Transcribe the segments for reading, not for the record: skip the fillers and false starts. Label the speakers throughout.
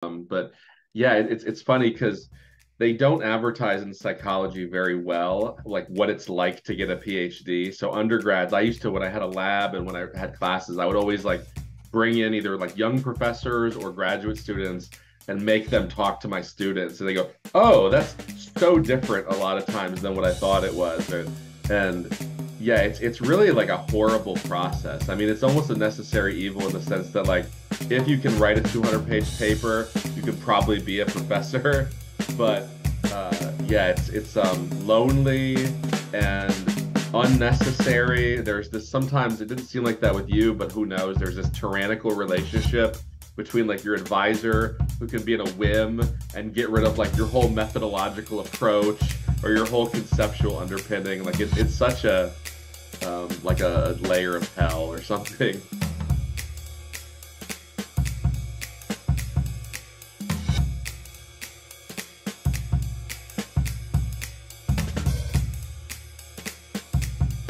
Speaker 1: But yeah, it's funny because they don't advertise in psychology very well, like what it's like to get a PhD. So undergrads, I used to when I had a lab and when I had classes, I would always like bring in either like young professors or graduate students and make them talk to my students, and they go, "Oh, that's so different a lot of times than what I thought it was." And yeah, it's really like a horrible process. I mean, it's almost a necessary evil in the sense that like if you can write a 200-page paper, you could probably be a professor. But yeah, it's lonely and unnecessary. There's this sometimes it didn't seem like that with you, but who knows? There's this tyrannical relationship between like your advisor who can be in a whim and get rid of like your whole methodological approach or your whole conceptual underpinning. Like it's such a like a layer of hell or something.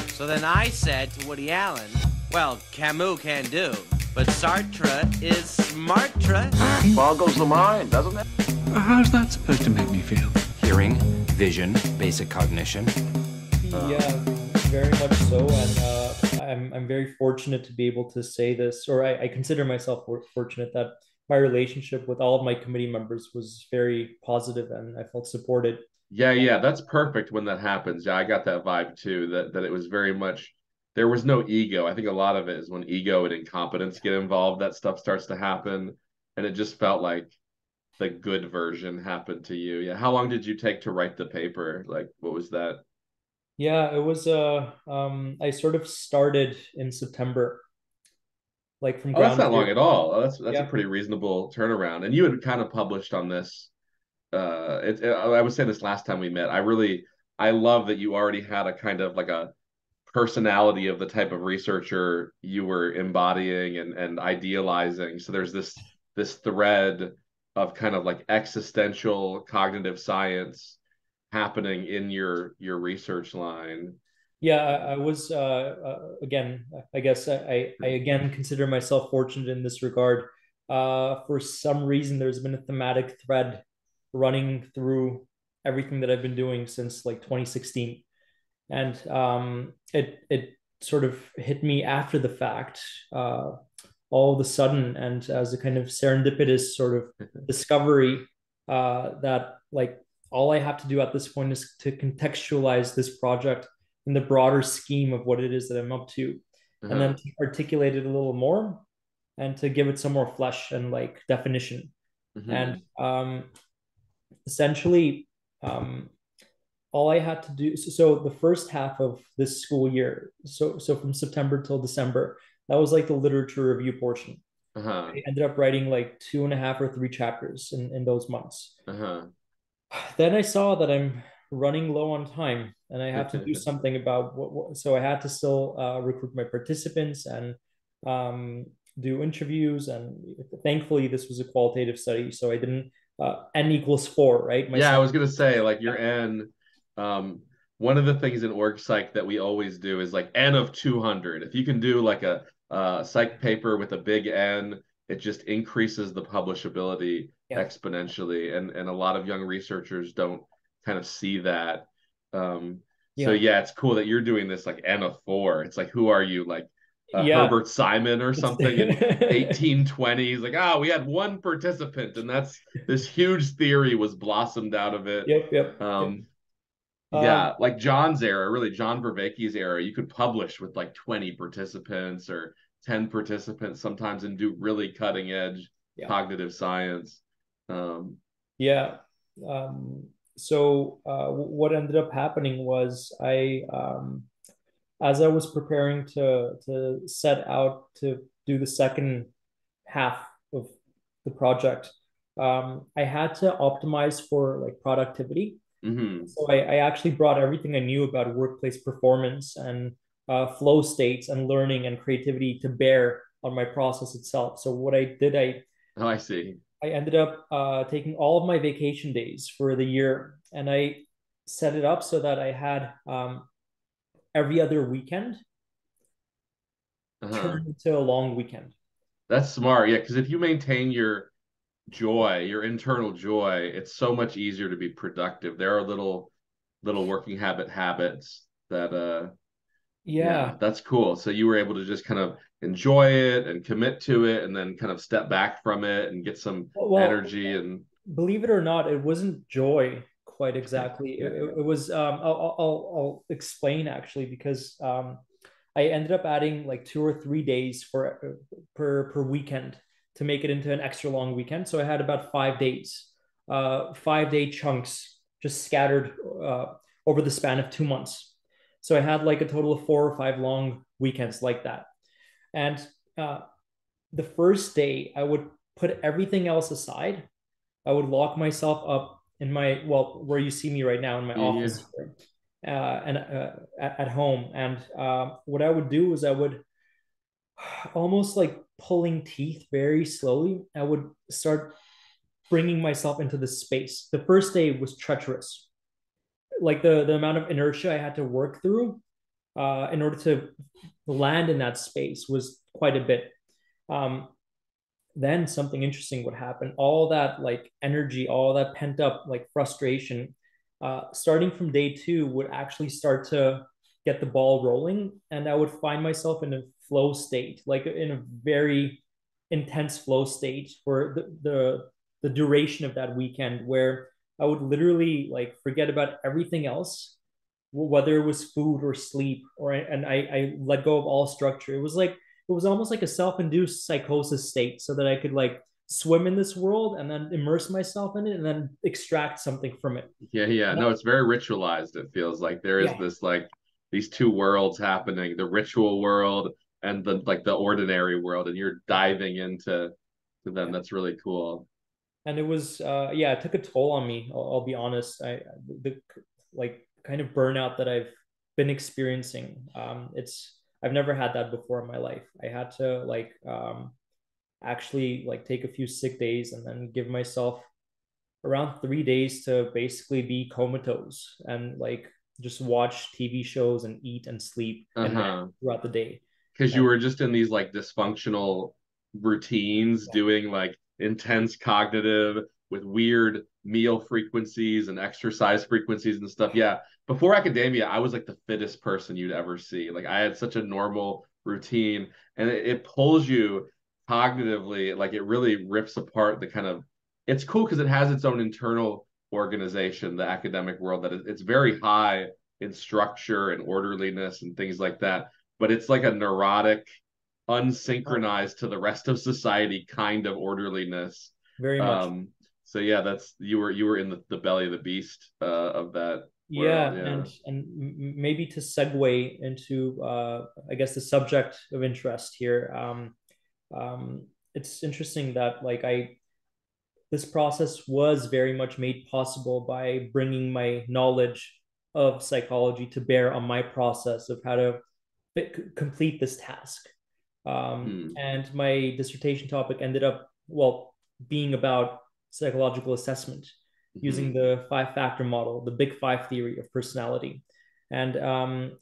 Speaker 2: So then I said to Woody Allen, well, Camus can do, but Sartre is smartre.
Speaker 3: Boggles the mind, doesn't it?
Speaker 4: How's that supposed to make me feel?
Speaker 5: Hearing, vision, basic cognition.
Speaker 6: Yeah, very much so. And I'm very fortunate to be able to say this, or I consider myself fortunate that my relationship with all of my committee members was very positive and I felt supported.
Speaker 1: Yeah, that's perfect when that happens. Yeah, I got that vibe too, that it was very much there was no ego. I think a lot of it is when ego and incompetence get involved, that stuff starts to happen. And it just felt like the good version happened to you. Yeah. How long did you take to write the paper? Like, what was that?
Speaker 6: Yeah, it was I sort of started in September, like from
Speaker 1: Oh, that's
Speaker 6: ground
Speaker 1: not
Speaker 6: zero.
Speaker 1: long at all. Oh, that's a
Speaker 6: Yeah.
Speaker 1: pretty reasonable turnaround. And you had kind of published on this. I was saying this last time we met. I love that you already had a kind of like a personality of the type of researcher you were embodying and idealizing. So there's this thread of kind of like existential cognitive science happening in your research line.
Speaker 6: Yeah, I was again, I guess I again consider myself fortunate in this regard. For some reason, there's been a thematic thread running through everything that I've been doing since like 2016, and it sort of hit me after the fact, all of a sudden, and as a kind of serendipitous sort of discovery, that like all I have to do at this point is to contextualize this project in the broader scheme of what it is that I'm up to, and then
Speaker 1: Uh-huh.
Speaker 6: to articulate it a little more and to give it some more flesh and like definition. And
Speaker 1: Hmm.
Speaker 6: essentially, um, all I had to do so the first half of this school year, so from September till December, that was like the literature review portion.
Speaker 1: Uh-huh.
Speaker 6: I ended up writing like two and a half or three chapters in those months.
Speaker 1: Uh-huh.
Speaker 6: Then I saw that I'm running low on time and I have to do something about so I had to still recruit my participants and um, do interviews. And thankfully, this was a qualitative study, so I didn't n equals four, right? My
Speaker 1: Yeah, I was gonna say like your N. Um, One of the things in org psych that we always do is like N of 200. If you can do like a psych paper with a big N, it just increases the publishability
Speaker 6: yeah,
Speaker 1: exponentially, and a lot of young researchers don't kind of see that. So
Speaker 6: yeah,
Speaker 1: yeah, it's cool that you're doing this like N of 4. It's like who are you like
Speaker 6: yeah.
Speaker 1: Herbert Simon or something in
Speaker 6: It's
Speaker 1: 1820s? Like, oh, we had one participant, and that's this huge theory was blossomed out of it.
Speaker 6: yep, yep, yep.
Speaker 1: Um,
Speaker 6: Um,
Speaker 1: yeah, like John's era, really John Vervaeke's era, you could publish with like 20 participants or 10 participants sometimes and do really cutting edge
Speaker 6: yeah,
Speaker 1: cognitive science. Um,
Speaker 6: yeah. So what ended up happening was as I was preparing to set out to do the second half of the project, I had to optimize for like productivity.
Speaker 1: mhm.
Speaker 6: So I actually brought everything I knew about workplace performance and flow states and learning and creativity to bear on my process itself. So what I did,
Speaker 1: Oh, I see.
Speaker 6: I ended up taking all of my vacation days for the year, and I set it up so that I had every other weekend
Speaker 1: Uh-huh.
Speaker 6: turned into a long weekend.
Speaker 1: That's smart. Yeah, because if you maintain your joy, your internal joy, it's so much easier to be productive. There are little working habits that yeah,
Speaker 6: Yeah.
Speaker 1: that's cool. So you were able to just kind of enjoy it and commit to it and then kind of step back from it and get some
Speaker 6: Well,
Speaker 1: energy and
Speaker 6: believe it or not, it wasn't joy quite
Speaker 1: yeah,
Speaker 6: exactly.
Speaker 1: yeah,
Speaker 6: It was I'll explain actually because I ended up adding like 2 or 3 days for per weekend to make it into an extra long weekend. So I had about 5 days, 5 day chunks just scattered over the span of 2 months. So I had like a total of 4 or 5 long weekends like that. And uh, the first day, I would put everything else aside. I would lock myself up in my, well, where you see me right now in my
Speaker 1: yeah.
Speaker 6: office here, and at home. And what I would do is I would almost like pulling teeth very slowly. I would start bringing myself into the space. The first day was treacherous. Like the amount of inertia I had to work through in order to land in that space was quite a bit. Um, then something interesting would happen. All that like energy, all that pent up like frustration, starting from day two, would actually start to get the ball rolling, and I would find myself in a flow state, like in a very intense flow state for the duration of that weekend, where I would literally like forget about everything else, whether it was food or sleep, or and I let go of all structure. It was like it was almost like a self-induced psychosis state, so that I could like swim in this world and then immerse myself in it and then extract something from it.
Speaker 1: Yeah, yeah.
Speaker 6: And
Speaker 1: No, it's very ritualized. It feels like there is
Speaker 6: yeah,
Speaker 1: this like these two worlds happening, the ritual world and the like the ordinary world, and you're diving into to them.
Speaker 6: yeah.
Speaker 1: That's really cool.
Speaker 6: And it was yeah, it took a toll on me. I'll be honest. The like kind of burnout that I've been experiencing. It's I've never had that before in my life. I had to like actually like take a few sick days and then give myself around 3 days to basically be comatose and like just watch TV shows and eat and sleep and nap
Speaker 1: Uh-huh.
Speaker 6: throughout the day.
Speaker 1: Because you
Speaker 6: And
Speaker 1: were just in these like dysfunctional routines
Speaker 6: yeah,
Speaker 1: doing like intense cognitive with weird meal frequencies and exercise frequencies and stuff. Yeah. Before academia, I was like the fittest person you'd ever see. Like I had such a normal routine and it pulls you cognitively, like it really rips apart the kind of it's cool because it has its own internal organization, the academic world, that it's very high in structure and orderliness and things like that, but it's like a neurotic,
Speaker 6: oh,
Speaker 1: unsynchronized to the rest of society kind of orderliness.
Speaker 6: very much.
Speaker 1: Um, so yeah, that's you were in the belly of the beast of that world.
Speaker 6: Yeah,
Speaker 1: Yeah.
Speaker 6: and maybe to segue into I guess the subject of interest here. It's interesting that like I this process was very much made possible by bringing my knowledge of psychology to bear on my process of how to complete this task.
Speaker 1: Hmm.
Speaker 6: And my dissertation topic ended up, well, being about psychological assessment using
Speaker 1: Hmm.
Speaker 6: the 5 factor model, the big five theory of personality. And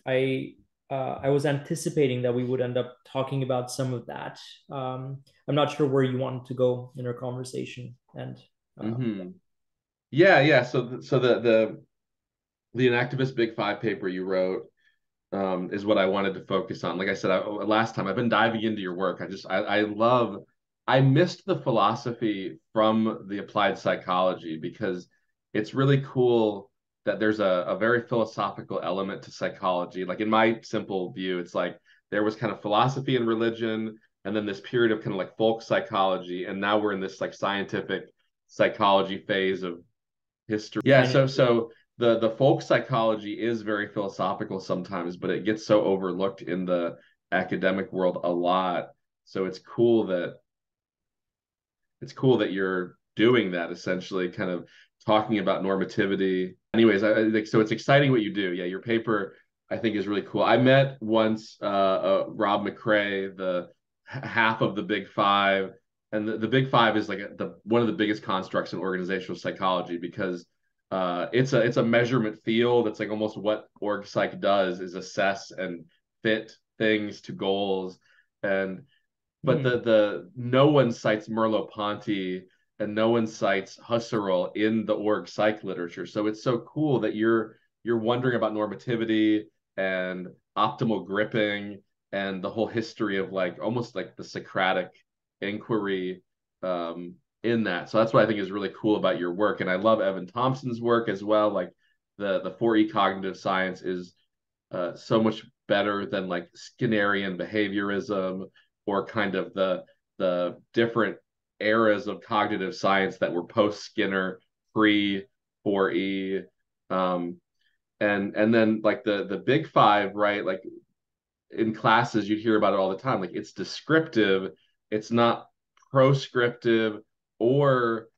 Speaker 6: I was anticipating that we would end up talking about some of that. I'm not sure where you wanted to go in our conversation. And
Speaker 1: Hmm. Yeah, yeah. So the Enactivist Big Five paper you wrote is what I wanted to focus on. Like I said last time, I've been diving into your work. I love, I missed the philosophy from the applied psychology because it's really cool that there's a very philosophical element to psychology. Like in my simple view, it's like there was kind of philosophy and religion, and then this period of kind of like folk psychology, and now we're in this like scientific psychology phase of history. Yeah,
Speaker 6: defining,
Speaker 1: so the folk psychology is very philosophical sometimes, but it gets so overlooked in the academic world a lot. So it's cool that you're doing that essentially, kind of talking about normativity. Anyways, I think so. It's exciting what you do. Yeah, your paper I think is really cool. I met once Rob McCrae, the half of the Big Five, and the Big Five is like the one of the biggest constructs in organizational psychology because it's a measurement field. It's like almost what org psych does is assess and fit things to goals and but
Speaker 6: hmm,
Speaker 1: the no one cites Merleau-Ponty and no one cites Husserl in the org psych literature. So it's so cool that you're wondering about normativity and optimal gripping and the whole history of like almost like the Socratic inquiry in that. So that's what I think is really cool about your work. And I love Evan Thompson's work as well. Like the 4E cognitive science is so much better than like Skinnerian behaviorism or kind of the different eras of cognitive science that were post Skinner, pre 4E. And then like the big five, right? Like in classes you'd hear about it all the time. Like it's descriptive, it's not proscriptive or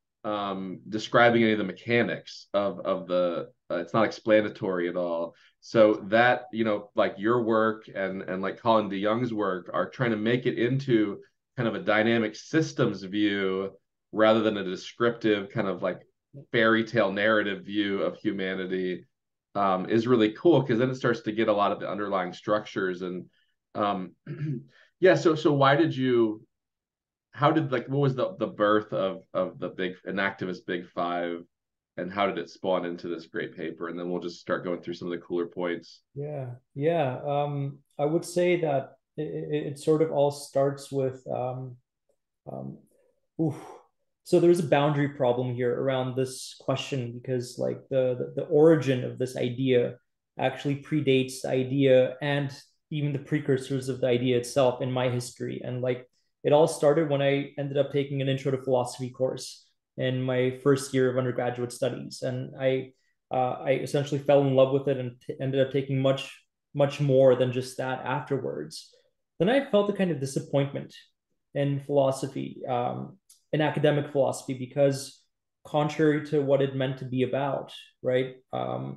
Speaker 1: describing any of the mechanics of the it's not explanatory at all. So that, you know, like your work and like Colin DeYoung's work are trying to make it into kind of a dynamic systems view rather than a descriptive kind of like fairy tale narrative view of humanity, is really cool because then it starts to get a lot of the underlying structures and um, yeah. So why did you? How did like what was the birth of the big Enactivist Big Five, and how did it spawn into this great paper? And then we'll just start going through some of the cooler points.
Speaker 6: Yeah. I would say that it sort of all starts with um, oof. So there's a boundary problem here around this question because like the origin of this idea actually predates the idea and even the precursors of the idea itself in my history. And like it all started when I ended up taking an intro to philosophy course in my first year of undergraduate studies. And I essentially fell in love with it and ended up taking much more than just that afterwards. Then I felt a kind of disappointment in philosophy, in academic philosophy, because contrary to what it meant to be about, right, uh,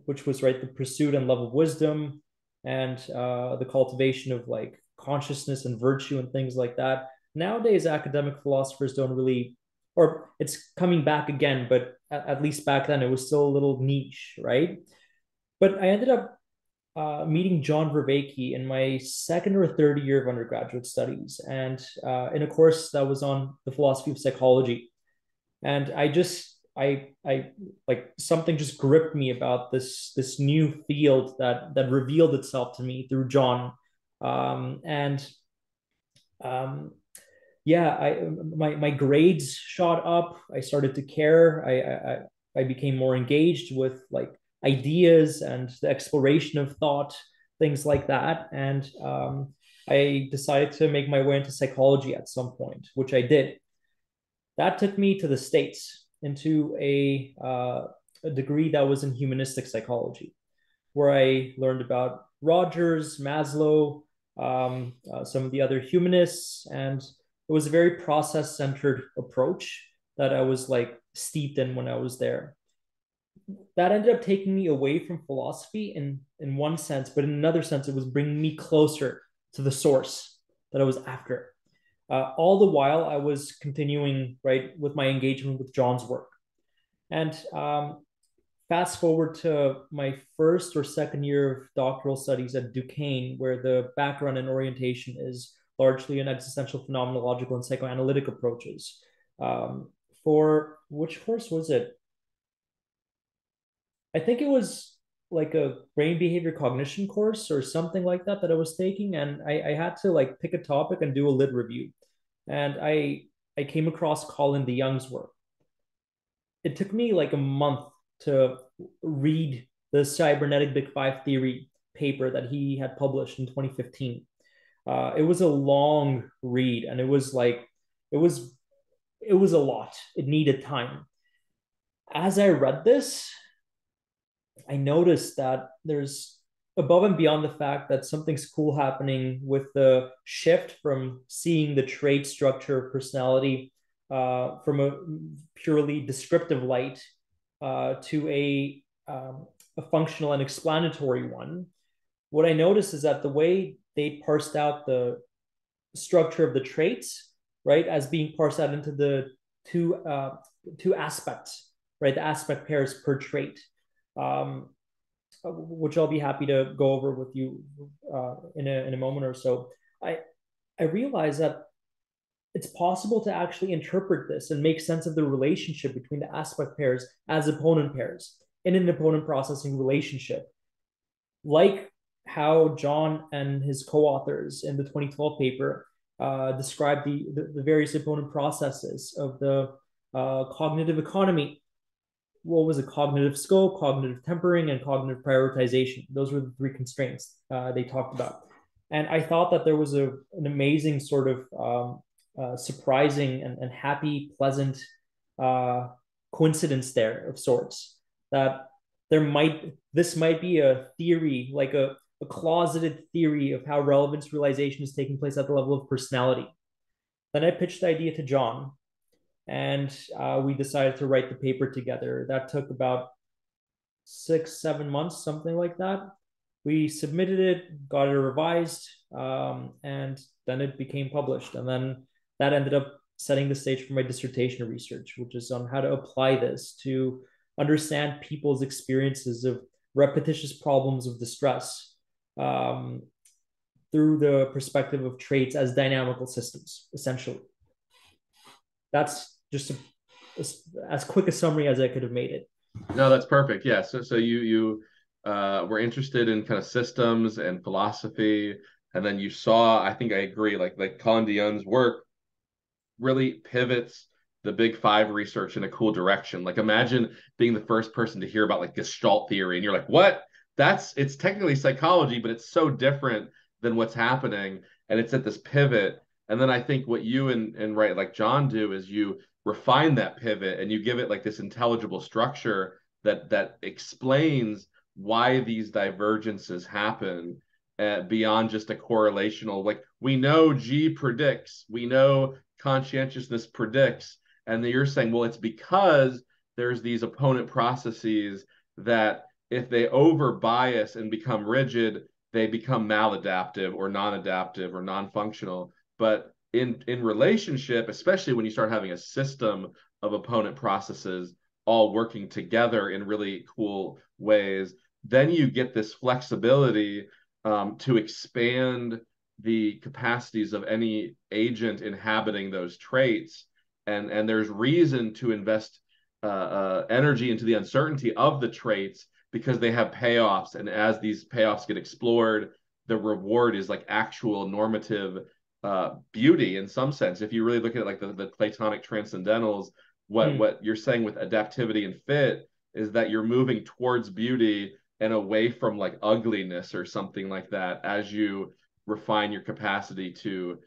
Speaker 6: which was right the pursuit and love of wisdom and the cultivation of like consciousness and virtue and things like that. Nowadays, academic philosophers don't really, or it's coming back again, but at least back then it was still a little niche, right? But I ended up meeting John Vervaeke in my second or third year of undergraduate studies, and in a course that was on the philosophy of psychology. And I like something just gripped me about this new field that revealed itself to me through John, and um, yeah, my grades shot up. I started to care. I became more engaged with like ideas and the exploration of thought, things like that. And I decided to make my way into psychology at some point, which I did. That took me to the States into a degree that was in humanistic psychology, where I learned about Rogers, Maslow, some of the other humanists, and it was a very process-centered approach that I was like steeped in when I was there. That ended up taking me away from philosophy in one sense, but in another sense, it was bringing me closer to the source that I was after. All the while, I was continuing right with my engagement with John's work, and fast forward to my first or second year of doctoral studies at Duquesne, where the background and orientation is largely in existential phenomenological and psychoanalytic approaches. For which course was it? I think it was like a brain behavior cognition course or something like that I was taking, and I had to like pick a topic and do a lit review, and I came across Colin DeYoung's work. It took me like a month to read the cybernetic big five theory paper that he had published in 2015. It was a long read, and it was like it was it was a lot. It needed time. As I read this, I noticed that there's above and beyond the fact that something's cool happening with the shift from seeing the trait structure of personality from a purely descriptive light to a functional and explanatory one. What I noticed is that the way they parsed out the structure of the traits, right, as being parsed out into the two two aspects, right, the aspect pairs per trait, um, which I'll be happy to go over with you in a moment or so. I realized that it's possible to actually interpret this and make sense of the relationship between the aspect pairs as opponent pairs in an opponent processing relationship, like how John and his co-authors in the 2012 paper described the various opponent processes of the cognitive economy. What was it? Cognitive scope, cognitive tempering, and cognitive prioritization. Those were the three constraints they talked about. And I thought that there was an amazing sort of surprising and happy, pleasant uh, coincidence there of sorts, that this might be a theory, like a closeted theory of how relevance realization is taking place at the level of personality. Then I pitched the idea to John, and we decided to write the paper together. That took about 6, 7 months, something like that. We submitted it, got it revised, and then it became published. And then that ended up setting the stage for my dissertation research, which is on how to apply this to understand people's experiences of repetitious problems of distress through the perspective of traits as dynamical systems, essentially. That's just as quick a summary as I could have made it.
Speaker 1: No, that's perfect. Yeah. So you were interested in kind of systems and philosophy, and then you saw, I think I agree, like Colin Dionne's work really pivots the big five research in a cool direction. Like imagine being the first person to hear about like Gestalt theory, and you're like, what? It's technically psychology, but it's so different than what's happening, and it's at this pivot. And then I think what you and right like John do is you refine that pivot and you give it like this intelligible structure that explains why these divergences happen beyond just a correlational. Like we know G predicts, we know conscientiousness predicts, and then you're saying, well, it's because there's these opponent processes that if they over bias and become rigid, they become maladaptive or non-adaptive or non-functional. But in relationship, especially when you start having a system of opponent processes all working together in really cool ways, then you get this flexibility to expand the capacities of any agent inhabiting those traits, and there's reason to invest energy into the uncertainty of the traits because they have payoffs, and as these payoffs get explored, the reward is like actual normative beauty in some sense. If you really look at like the Platonic transcendentals, what you're saying with adaptivity and fit is that you're moving towards beauty and away from like ugliness or something like that as you refine your capacity to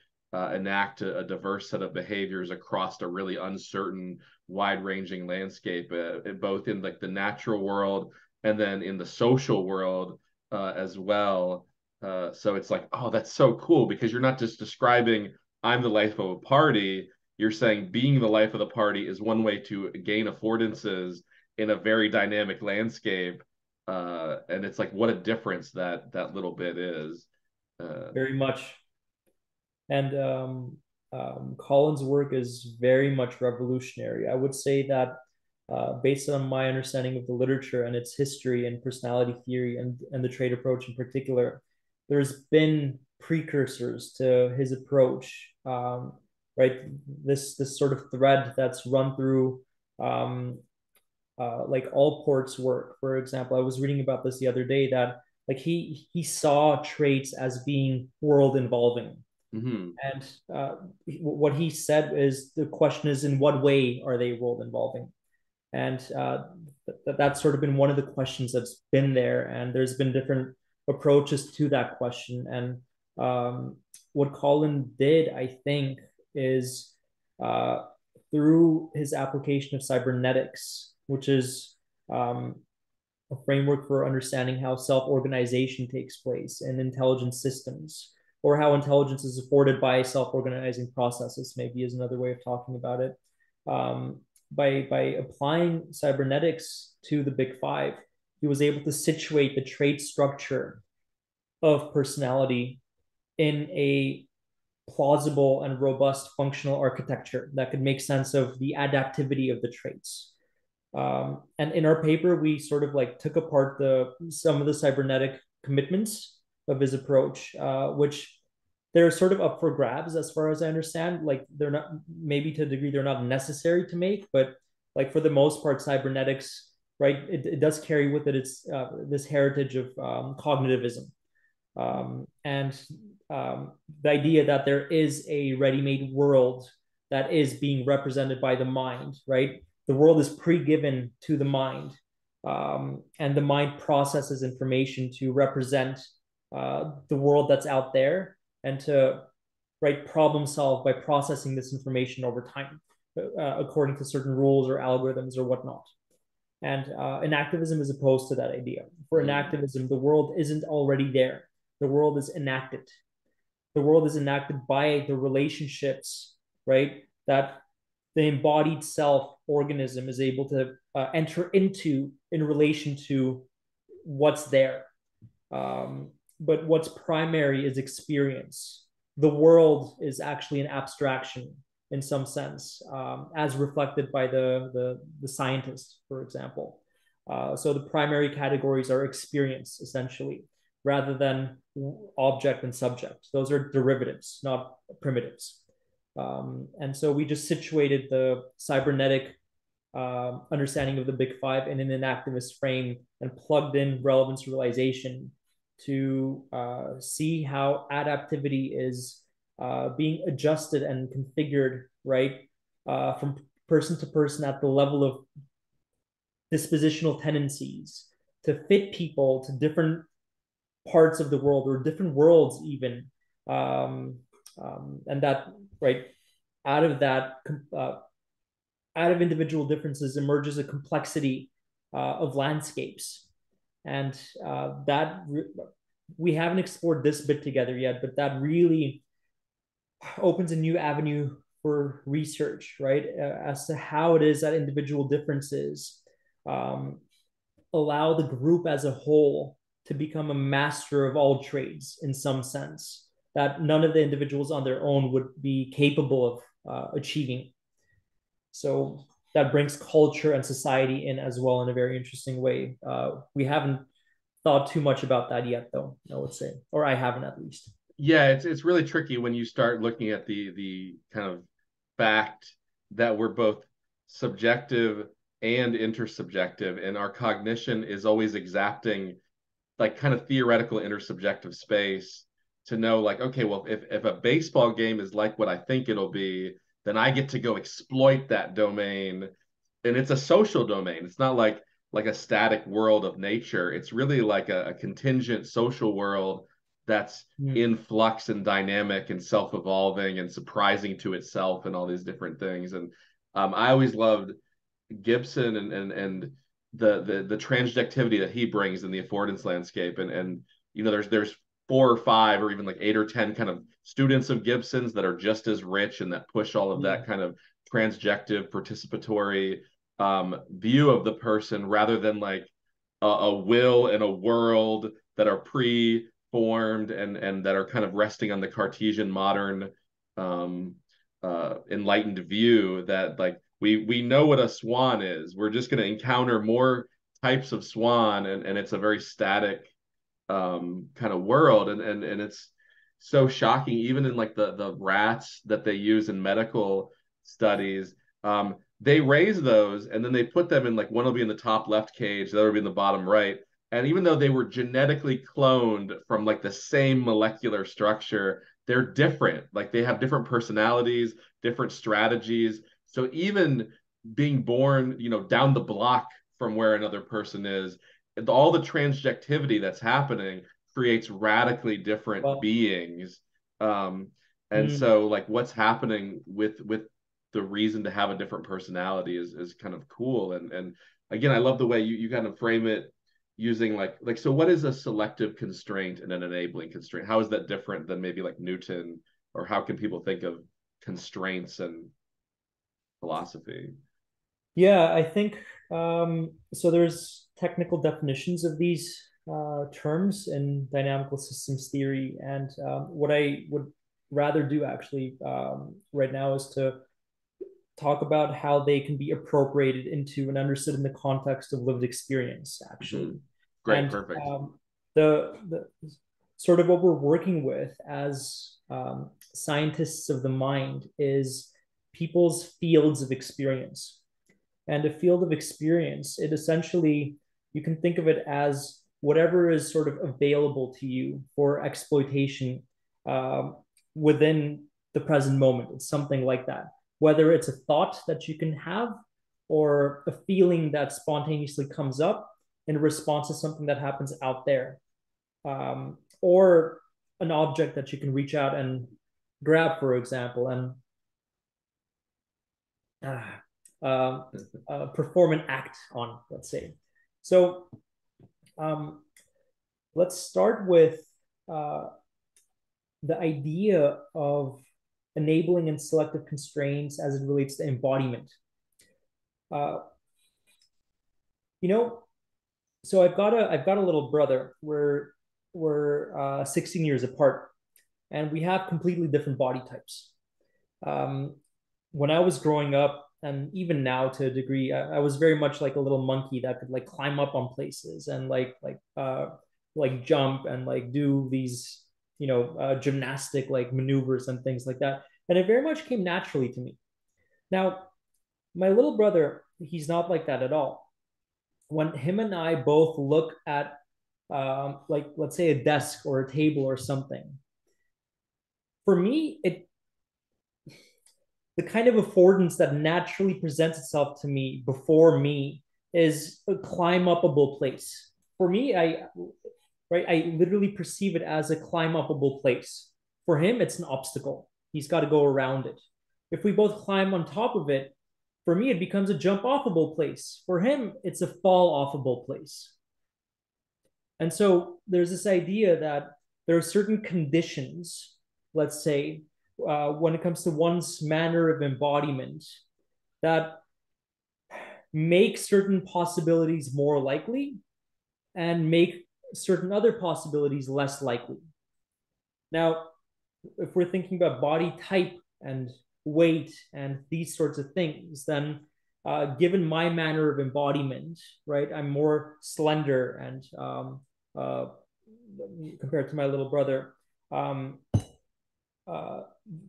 Speaker 1: enact a diverse set of behaviors across a really uncertain, wide-ranging landscape, both in like the natural world and then in the social world as well. So it's like, oh, that's so cool because you're not just describing I'm the life of a party. You're saying being the life of the party is one way to gain affordances in a very dynamic landscape. And it's like, what a difference that little bit is.
Speaker 6: Very much. And Colin's work is very much revolutionary. I would say that based on my understanding of the literature and its history and personality theory and the trait approach in particular, there's been precursors to his approach, right? This sort of thread that's run through like Allport's work. For example, I was reading about this the other day that like he saw traits as being world involving.
Speaker 1: Mm-hmm.
Speaker 6: And what he said is the question is, in what way are they world involving? And that's sort of been one of the questions that's been there. And there's been different approaches to that question. And what Colin did, I think, is through his application of cybernetics, which is a framework for understanding how self-organization takes place in intelligent systems, or how intelligence is afforded by self-organizing processes, maybe is another way of talking about it. By applying cybernetics to the Big Five, he was able to situate the trait structure of personality in a plausible and robust functional architecture that could make sense of the adaptivity of the traits. And in our paper, we sort of like took apart some of the cybernetic commitments of his approach, which they're sort of up for grabs as far as I understand. Like they're not, maybe to a degree they're not necessary to make, but like for the most part, cybernetics, right? It does carry with it its this heritage of cognitivism, and the idea that there is a ready-made world that is being represented by the mind, right? The world is pre-given to the mind, and the mind processes information to represent the world that's out there and to right problem solve by processing this information over time according to certain rules or algorithms or whatnot. And enactivism is opposed to that idea. For enactivism, the world isn't already there. The world is enacted. The world is enacted by the relationships, right? That the embodied self organism is able to enter into in relation to what's there. But what's primary is experience. The world is actually an abstraction in some sense, as reflected by the scientist, for example. So the primary categories are experience, essentially, rather than object and subject. Those are derivatives, not primitives. And so we just situated the cybernetic understanding of the Big Five in an enactivist frame and plugged in relevance realization to see how adaptivity is being adjusted and configured, right, from person to person at the level of dispositional tendencies to fit people to different parts of the world or different worlds even. And that, right, out of that, out of individual differences emerges a complexity of landscapes. And we haven't explored this bit together yet, but that really opens a new avenue for research, right? As to how it is that individual differences allow the group as a whole to become a master of all trades in some sense that none of the individuals on their own would be capable of achieving. So that brings culture and society in as well in a very interesting way. We haven't thought too much about that yet, though, I would say, or I haven't at least.
Speaker 1: Yeah, it's really tricky when you start looking at the kind of fact that we're both subjective and intersubjective, and our cognition is always exacting like kind of theoretical intersubjective space to know like, okay, well, if a baseball game is like what I think it'll be, then I get to go exploit that domain. And it's a social domain. It's not like a static world of nature. It's really like a contingent social world that's in flux and dynamic and self-evolving and surprising to itself and all these different things. And I always loved Gibson and the transjectivity that he brings in the affordance landscape. And you know, there's 4 or 5 or even like 8 or 10 kind of students of Gibson's that are just as rich and that push all of that kind of transjective participatory view of the person rather than like a will and a world that are pre-formed and that are kind of resting on the Cartesian modern enlightened view that like we know what a swan is. We're just going to encounter more types of swan and it's a very static kind of world and it's so shocking even in like the rats that they use in medical studies. They raise those and then they put them in like one will be in the top left cage, the other will be in the bottom right. And even though they were genetically cloned from like the same molecular structure, they're different. Like they have different personalities, different strategies. So even being born, you know, down the block from where another person is, all the transjectivity that's happening creates radically different beings. And so like what's happening with the reason to have a different personality is kind of cool. And again, I love the way you kind of frame it using like so what is a selective constraint and an enabling constraint? How is that different than maybe like Newton, or how can people think of constraints and philosophy?
Speaker 6: Yeah, I think so. There's technical definitions of these terms in dynamical systems theory, and what I would rather do actually right now is to talk about how they can be appropriated into and understood in the context of lived experience, actually.
Speaker 1: Great,
Speaker 6: And
Speaker 1: perfect.
Speaker 6: the sort of what we're working with as scientists of the mind is people's fields of experience. And a field of experience, it essentially, you can think of it as whatever is sort of available to you for exploitation um, within the present moment. It's something like that. Whether it's a thought that you can have or a feeling that spontaneously comes up in response to something that happens out there, or an object that you can reach out and grab, for example, and perform an act on, let's say. So let's start with uh, the idea of enabling and selective constraints as it relates to embodiment. Uh, you know, so I've got a little brother. We're 16 years apart, and we have completely different body types. Um, when I was growing up, and even now to a degree, I was very much like a little monkey that could like climb up on places and like jump and like do these gymnastic like maneuvers and things like that. And it very much came naturally to me. Now, my little brother, he's not like that at all. When him and I both look at like let's say a desk or a table or something, for me, it the kind of affordance that naturally presents itself to me before me is a climb upable place. For me, I literally perceive it as a climb upable place. For him, it's an obstacle. He's got to go around it. If we both climb on top of it, for me, it becomes a jump offable place. For him, it's a fall offable place. And so there's this idea that there are certain conditions, let's say, when it comes to one's manner of embodiment, that make certain possibilities more likely and make certain other possibilities less likely. Now, if we're thinking about body type and weight and these sorts of things, then given my manner of embodiment, right, I'm more slender and uh, compared to my little brother.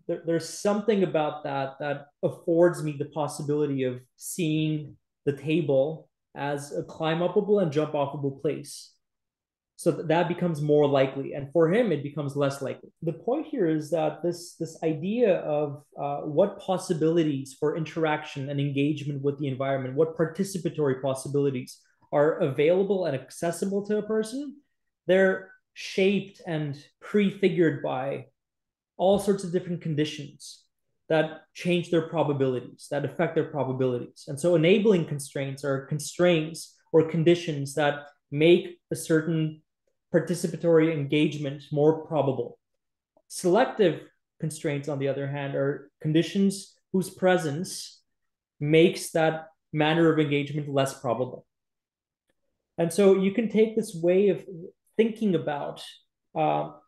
Speaker 6: There's something about that that affords me the possibility of seeing the table as a climb upable and jump offable place. So that becomes more likely, and for him it becomes less likely. The point here is that this idea of what possibilities for interaction and engagement with the environment, what participatory possibilities are available and accessible to a person, they're shaped and prefigured by all sorts of different conditions that change their probabilities, that affect their probabilities. And so enabling constraints are constraints or conditions that make a certain participatory engagement more probable. Selective constraints, on the other hand, are conditions whose presence makes that manner of engagement less probable. And so you can take this way of thinking about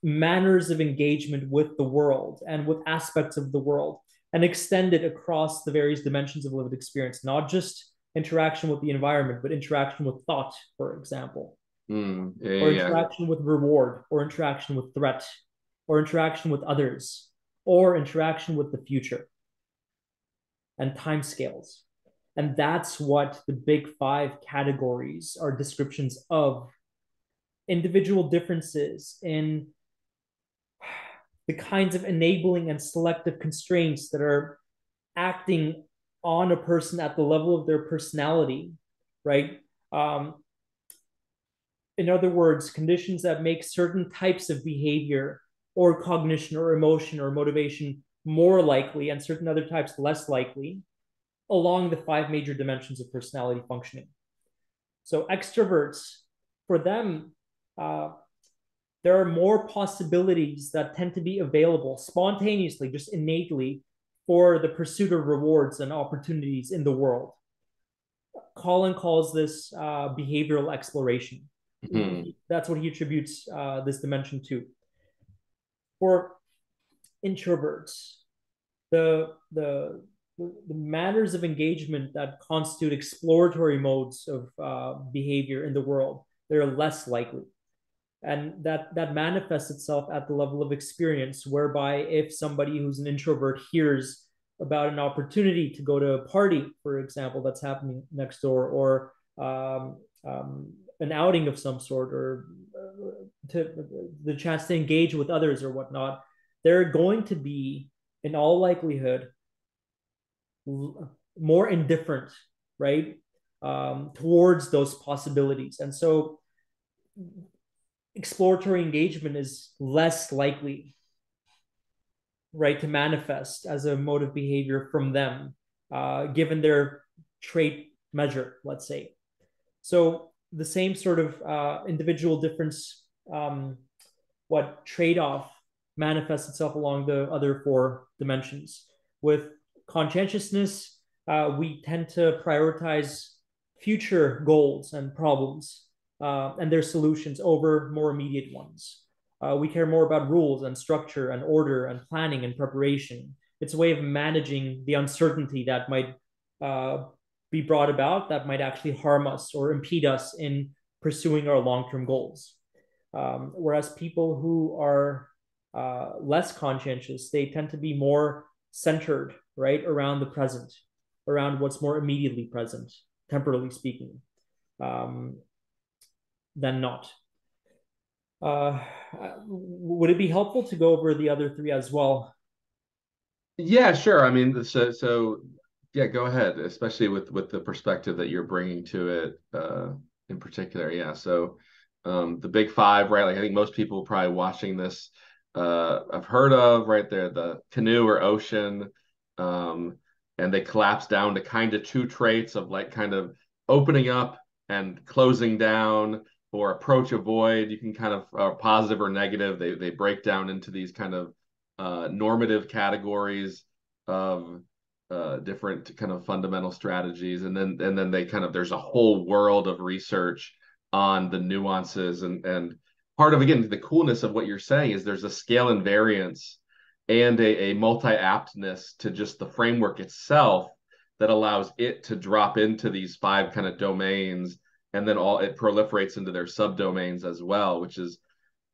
Speaker 6: manners of engagement with the world and with aspects of the world and extend it across the various dimensions of lived experience, not just interaction with the environment, but interaction with thought, for example, or interaction with reward, or interaction with threat, or interaction with others, or interaction with the future and timescales. And that's what the big five categories are descriptions of individual differences in the kinds of enabling and selective constraints that are acting on a person at the level of their personality, right? In other words, conditions that make certain types of behavior or cognition or emotion or motivation more likely and certain other types less likely along the five major dimensions of personality functioning. So extroverts, for them, there are more possibilities that tend to be available spontaneously, just innately, for the pursuit of rewards and opportunities in the world. Colin calls this behavioral exploration. Mm-hmm. That's what he attributes this dimension to. For introverts, the manners of engagement that constitute exploratory modes of behavior in the world, they're less likely. And that manifests itself at the level of experience, whereby if somebody who's an introvert hears about an opportunity to go to a party, for example, that's happening next door, or an outing of some sort, or the chance to engage with others or whatnot, they're going to be, in all likelihood, more indifferent, right, towards those possibilities. And so exploratory engagement is less likely, right, to manifest as a mode of behavior from them, given their trait measure, let's say. So the same sort of individual difference, what trade-off manifests itself along the other four dimensions. With conscientiousness, we tend to prioritize future goals and problems and their solutions over more immediate ones. We care more about rules and structure and order and planning and preparation. It's a way of managing the uncertainty that might be brought about, that might actually harm us or impede us in pursuing our long-term goals. Whereas people who are less conscientious, they tend to be more centered, right, around the present, around what's more immediately present, temporally speaking, than not. Would it be helpful to go over the other three as well?
Speaker 1: Yeah, sure. I mean, so yeah, go ahead, especially with the perspective that you're bringing to it in particular. Yeah, so the big five, right? Like I think most people probably watching this have heard of, right there, the canoe or ocean, and they collapse down to kind of two traits of like kind of opening up and closing down, or approach avoid. You can kind of positive or negative. They break down into these kind of normative categories of different kind of fundamental strategies, and then they kind of, there's a whole world of research on the nuances, and part of, again, the coolness of what you're saying is there's a scale invariance and a multi-aptness to just the framework itself that allows it to drop into these five kind of domains, and then all it proliferates into their subdomains as well, which is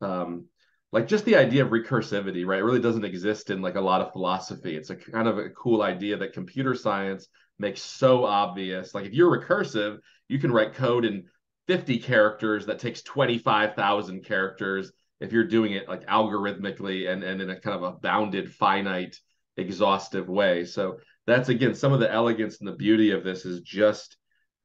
Speaker 1: like just the idea of recursivity, right? It really doesn't exist in like a lot of philosophy. It's a kind of a cool idea that computer science makes so obvious. Like if you're recursive, you can write code in 50 characters that takes 25,000 characters if you're doing it like algorithmically and in a kind of a bounded, finite, exhaustive way. So that's, again, some of the elegance and the beauty of this is just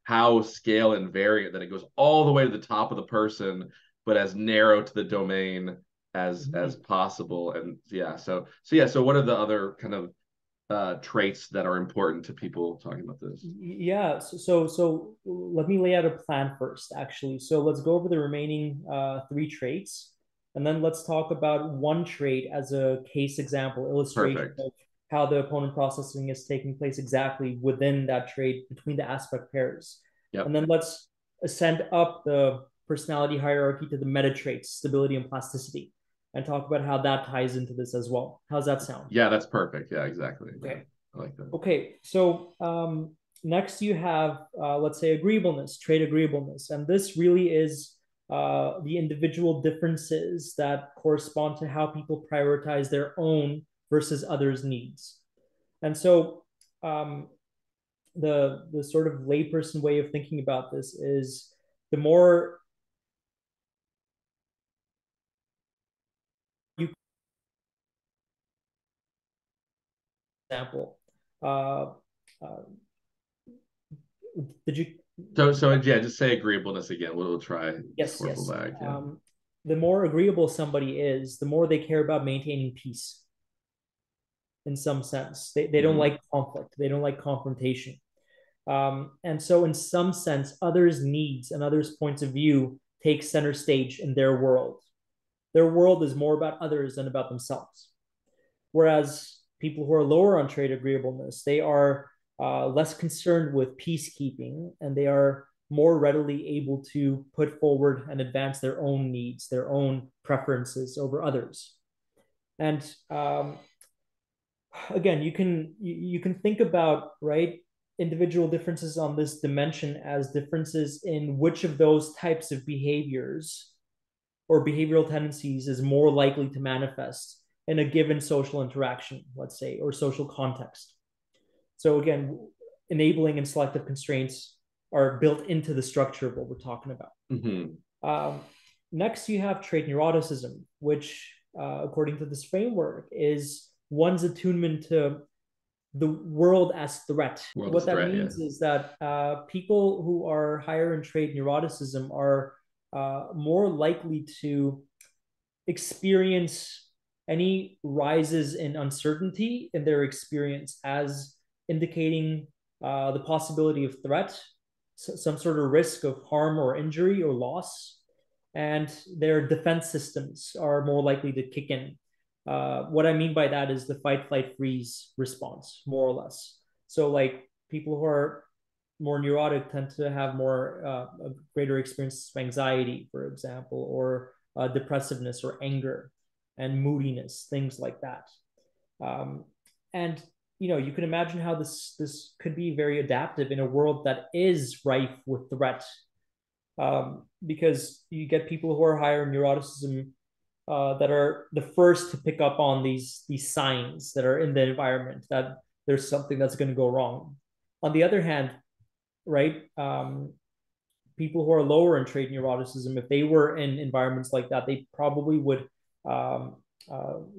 Speaker 1: how scale invariant that it goes all the way to the top of the person, but as narrow to the domain as possible. And yeah, so what are the other kind of traits that are important to people talking about this?
Speaker 6: Yeah, so let me lay out a plan first, actually. So let's go over the remaining three traits, and then let's talk about one trait as a case example, illustration
Speaker 1: Perfect.
Speaker 6: of how the opponent processing is taking place exactly within that trait between the aspect pairs.
Speaker 1: Yep.
Speaker 6: And then let's ascend up the personality hierarchy to the meta traits, stability and plasticity, and talk about how that ties into this as well. How's that sound?
Speaker 1: Yeah, that's perfect. Yeah, exactly.
Speaker 6: Okay.
Speaker 1: Yeah, I like that.
Speaker 6: Okay, so next you have, let's say, agreeableness, trait agreeableness. And this really is the individual differences that correspond to how people prioritize their own versus others' needs. And so the sort of layperson way of thinking about this is the more you example. Uh, uh, did you?
Speaker 1: So yeah, just say agreeableness again. We'll try
Speaker 6: Yes,
Speaker 1: forceful
Speaker 6: yes.
Speaker 1: bag. Yeah.
Speaker 6: The more agreeable somebody is, the more they care about maintaining peace in some sense. They don't like conflict, they don't like confrontation. And so, in some sense, others' needs and others' points of view take center stage in their world. Their world is more about others than about themselves. Whereas people who are lower on trait agreeableness, they are less concerned with peacekeeping, and they are more readily able to put forward and advance their own needs, their own preferences over others. And again, you can think about, right, individual differences on this dimension as differences in which of those types of behaviors or behavioral tendencies is more likely to manifest in a given social interaction, let's say, or social context. So again, enabling and selective constraints are built into the structure of what we're talking about. Next, you have trait neuroticism, which, according to this framework, is one's attunement to the world as threat. What that means is that people who are higher in trait neuroticism are more likely to experience any rises in uncertainty in their experience as indicating the possibility of threat, some sort of risk of harm or injury or loss, and their defense systems are more likely to kick in. What I mean by that is the fight, flight, freeze response, more or less. So like people who are more neurotic tend to have more a greater experience of anxiety, for example, or depressiveness or anger and moodiness, things like that. And you can imagine how this could be very adaptive in a world that is rife with threat, because you get people who are higher in neuroticism that are the first to pick up on these signs that are in the environment that there's something that's going to go wrong. On the other hand, right, people who are lower in trait neuroticism, if they were in environments like that, they probably would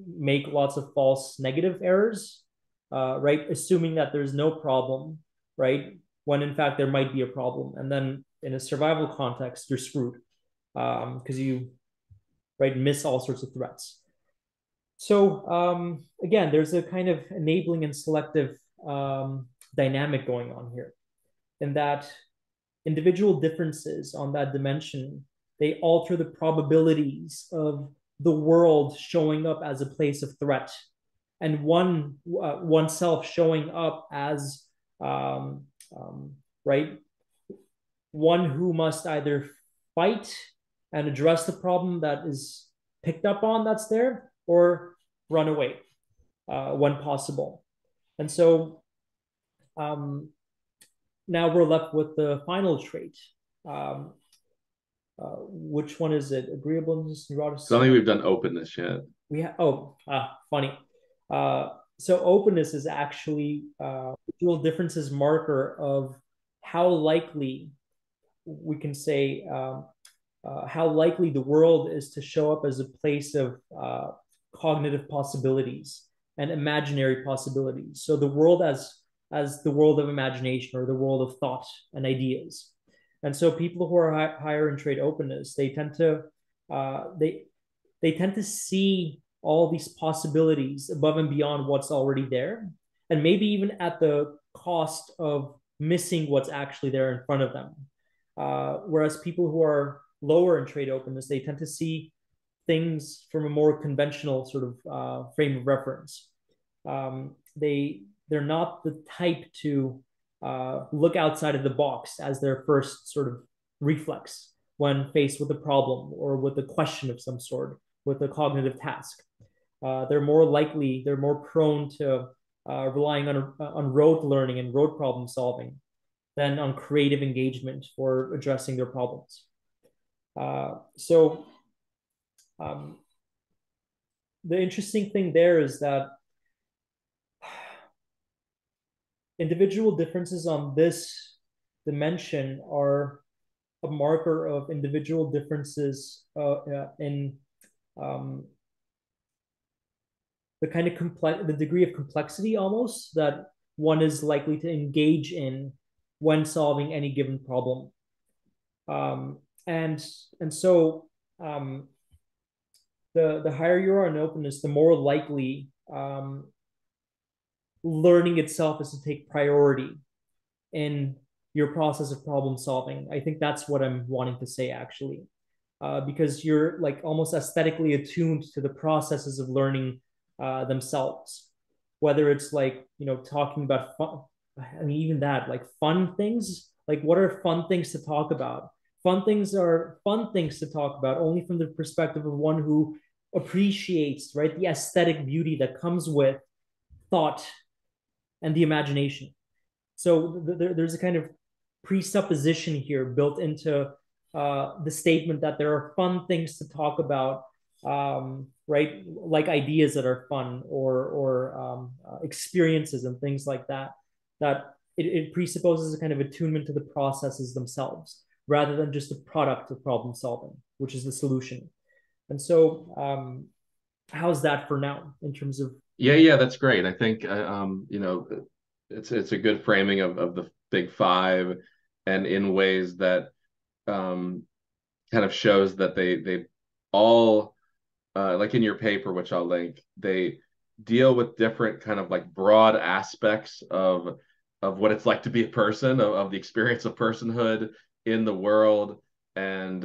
Speaker 6: make lots of false negative errors, right, assuming that there's no problem, right, when in fact there might be a problem. And then in a survival context, you're screwed because you miss all sorts of threats. So again, there's a kind of enabling and selective dynamic going on here, in that individual differences on that dimension, they alter the probabilities of the world showing up as a place of threat, and oneself showing up as right, one who must either fight and address the problem that is picked up on that's there, or run away when possible. And so now we're left with the final trait. Which one is it? Agreeableness, neuroticism?
Speaker 1: I don't think we've done openness yet.
Speaker 6: We have, funny. So openness is actually dual differences marker of how likely we can say how likely the world is to show up as a place of cognitive possibilities and imaginary possibilities. So the world as the world of imagination, or the world of thought and ideas. And so people who are higher in trait openness, they tend to they tend to see all these possibilities above and beyond what's already there, and maybe even at the cost of missing what's actually there in front of them. Whereas people who are lower in trait openness, they tend to see things from a more conventional sort of frame of reference. They're not the type to look outside of the box as their first sort of reflex when faced with a problem or with a question of some sort, with a cognitive task. They're more prone to relying on rote learning and rote problem solving than on creative engagement for addressing their problems. So the interesting thing there is that individual differences on this dimension are a marker of individual differences in the kind of the degree of complexity almost that one is likely to engage in when solving any given problem. And so the higher you are in openness, the more likely learning itself is to take priority in your process of problem solving. I think that's what I'm wanting to say, actually, because you're like almost aesthetically attuned to the processes of learning themselves, whether it's like, talking about fun, I mean, even that, like fun things, like what are fun things to talk about? Fun things are fun things to talk about only from the perspective of one who appreciates, right, the aesthetic beauty that comes with thought and the imagination. So there's a kind of presupposition here built into the statement that there are fun things to talk about, right? Like ideas that are fun, or experiences and things like that. That it presupposes a kind of attunement to the processes themselves, rather than just a product of problem solving, which is the solution. And so, how's that for now in terms of?
Speaker 1: Yeah, that's great. I think it's a good framing of the big five, and in ways that um, kind of shows that they all like in your paper, which I'll link, they deal with different kind of like broad aspects of what it's like to be a person, of the experience of personhood in the world, and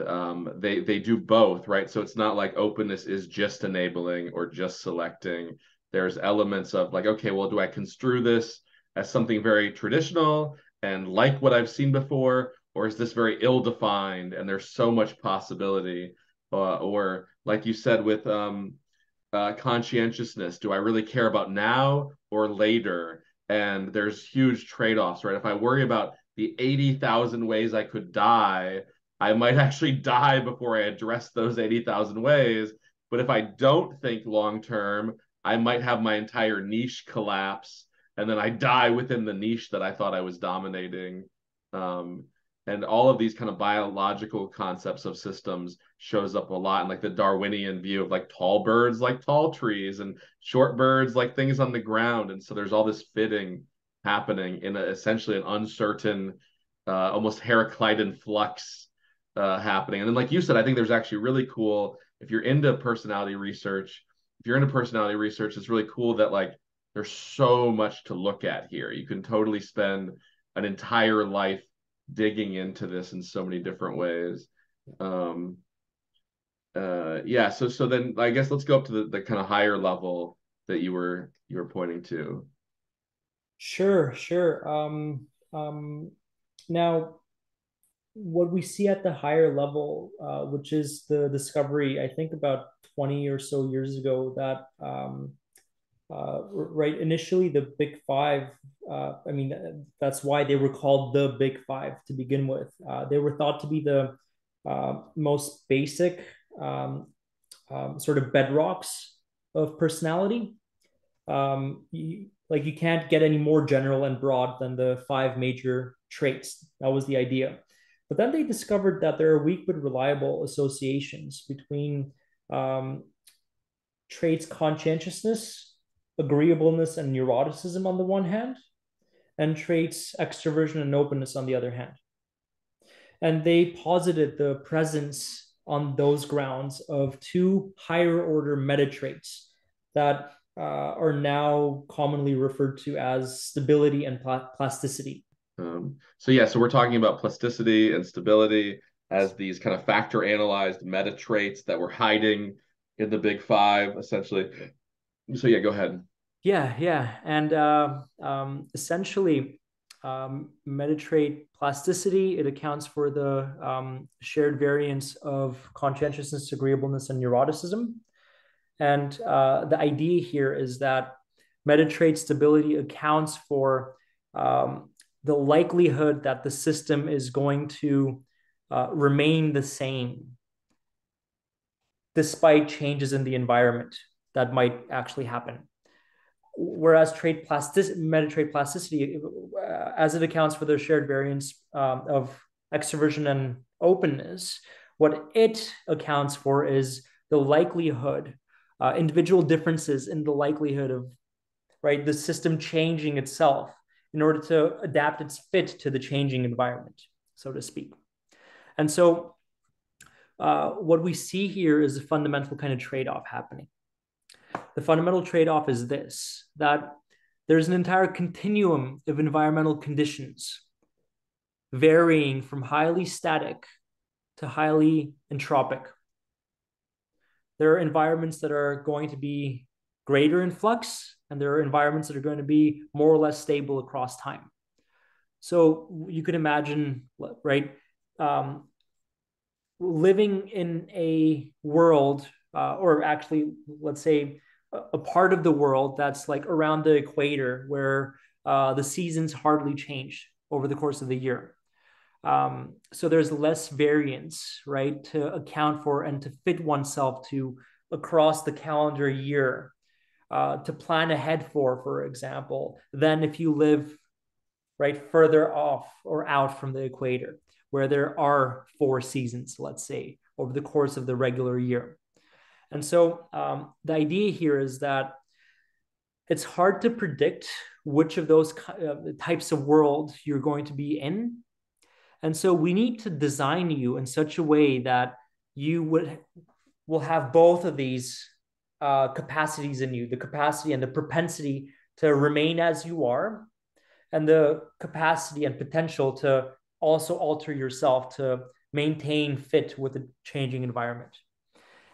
Speaker 1: they do both, right? So it's not like openness is just enabling or just selecting. There's elements of like, okay, well, do I construe this as something very traditional and like what I've seen before, or is this very ill-defined and there's so much possibility? Or like you said with conscientiousness, do I really care about now or later? And there's huge trade-offs, right? If I worry about the 80,000 ways I could die, I might actually die before I address those 80,000 ways. But if I don't think long term, I might have my entire niche collapse, and then I die within the niche that I thought I was dominating. Um, and all of these kind of biological concepts of systems shows up a lot in like the Darwinian view of like tall birds like tall trees, and short birds like things on the ground. And so there's all this fitting happening in essentially an uncertain, almost Heraclitan flux happening. And then, like you said, I think there's actually really cool if you're into personality research. If you're into personality research, it's really cool that like there's so much to look at here. You can totally spend an entire life digging into this in so many different ways. Um, yeah, so then I guess let's go up to the kind of higher level that you were pointing to.
Speaker 6: Sure, sure. Now, what we see at the higher level, which is the discovery, I think about 20 or so years ago, that right initially the big five, I mean, that's why they were called the big five to begin with. They were thought to be the most basic sort of bedrocks of personality. Like you can't get any more general and broad than the five major traits. That was the idea. But then they discovered that there are weak but reliable associations between um, traits conscientiousness, agreeableness, and neuroticism on the one hand, and traits extroversion and openness on the other hand. And they posited the presence on those grounds of two higher order meta traits that are now commonly referred to as stability and plasticity.
Speaker 1: So yeah, so we're talking about plasticity and stability as these kind of factor analyzed meta traits that we're hiding in the big five, essentially. So yeah, go ahead.
Speaker 6: Yeah, yeah. And essentially, meta trait plasticity, it accounts for the shared variance of conscientiousness, agreeableness, and neuroticism. And the idea here is that meta trait stability accounts for the likelihood that the system is going to remain the same despite changes in the environment that might actually happen. Whereas meta trait plasticity, as it accounts for the shared variance of extroversion and openness, what it accounts for is the likelihood, individual differences in the likelihood of the system changing itself in order to adapt its fit to the changing environment, so to speak. And so what we see here is a fundamental kind of trade-off happening. The fundamental trade-off is this, that there's an entire continuum of environmental conditions varying from highly static to highly entropic. There are environments that are going to be greater in flux, and there are environments that are going to be more or less stable across time. So you could imagine, right, living in a world, or actually, let's say, a part of the world that's like around the equator where the seasons hardly change over the course of the year. So there's less variance, right, to account for and to fit oneself to across the calendar year, to plan ahead for example, than if you live right further off or out from the equator, where there are 4 seasons, let's say, over the course of the regular year. And so the idea here is that it's hard to predict which of those types of world you're going to be in. And so we need to design you in such a way that you will have both of these capacities in you, the capacity and the propensity to remain as you are, and the capacity and potential to also alter yourself to maintain fit with a changing environment.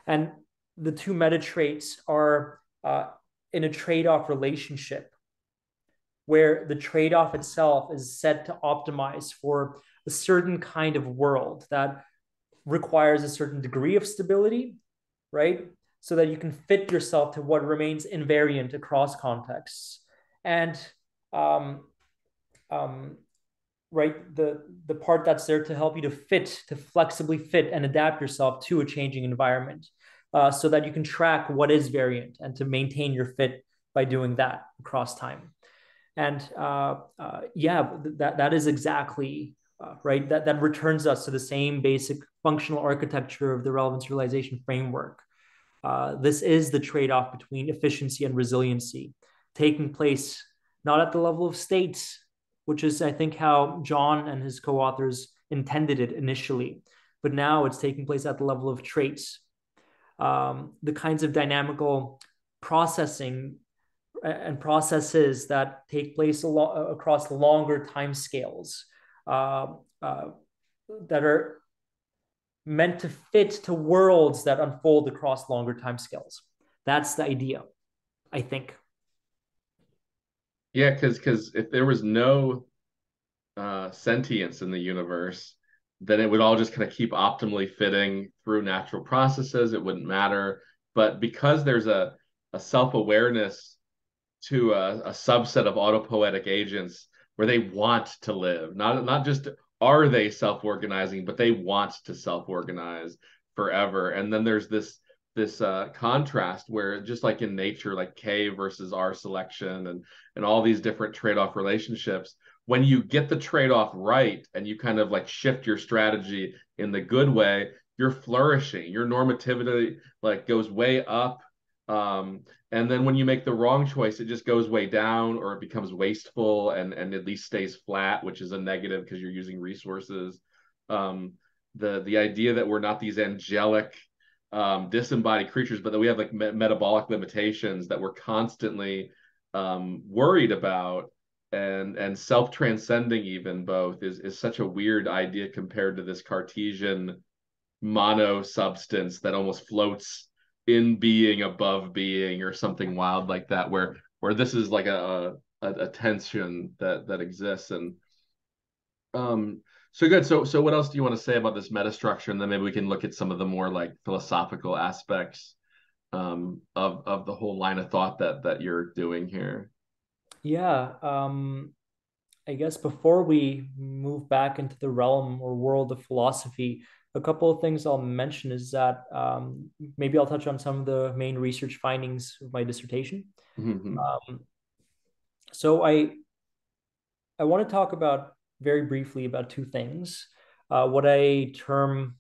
Speaker 6: And the two meta traits are in a trade-off relationship where the trade-off itself is set to optimize for a certain kind of world that requires a certain degree of stability, right? So that you can fit yourself to what remains invariant across contexts. And right, the part that's there to help you to fit, to flexibly fit and adapt yourself to a changing environment, so that you can track what is variant and to maintain your fit by doing that across time. And yeah, that is exactly right. That returns us to the same basic functional architecture of the relevance realization framework. This is the trade-off between efficiency and resiliency, taking place not at the level of states, which is, I think, how John and his co-authors intended it initially, but now it's taking place at the level of traits. The kinds of dynamical processing and processes that take place across longer time scales, that are meant to fit to worlds that unfold across longer time scales. That's the idea, I think.
Speaker 1: Yeah, because if there was no sentience in the universe, then it would all just kind of keep optimally fitting through natural processes. It wouldn't matter. But because there's a self-awareness to a subset of autopoietic agents where they want to live, not just are they self-organizing, but they want to self-organize forever. And then there's this contrast where, just like in nature, like K versus R selection and all these different trade-off relationships, when you get the trade-off right and you kind of like shift your strategy in the good way, you're flourishing. Your normativity like goes way up. And then when you make the wrong choice, it just goes way down, or it becomes wasteful and at least stays flat, which is a negative because you're using resources. The idea that we're not these angelic disembodied creatures, but that we have like metabolic limitations that we're constantly worried about, and self-transcending even, both is such a weird idea compared to this Cartesian mono substance that almost floats in being above being, or something wild like that, where this is like a tension that exists. And so good. So what else do you want to say about this metastructure? And then maybe we can look at some of the more like philosophical aspects of the whole line of thought that you're doing here.
Speaker 6: Yeah. I guess before we move back into the realm or world of philosophy, a couple of things I'll mention is that maybe I'll touch on some of the main research findings of my dissertation.
Speaker 1: Mm-hmm.
Speaker 6: So I want to talk about very briefly about two things, what I term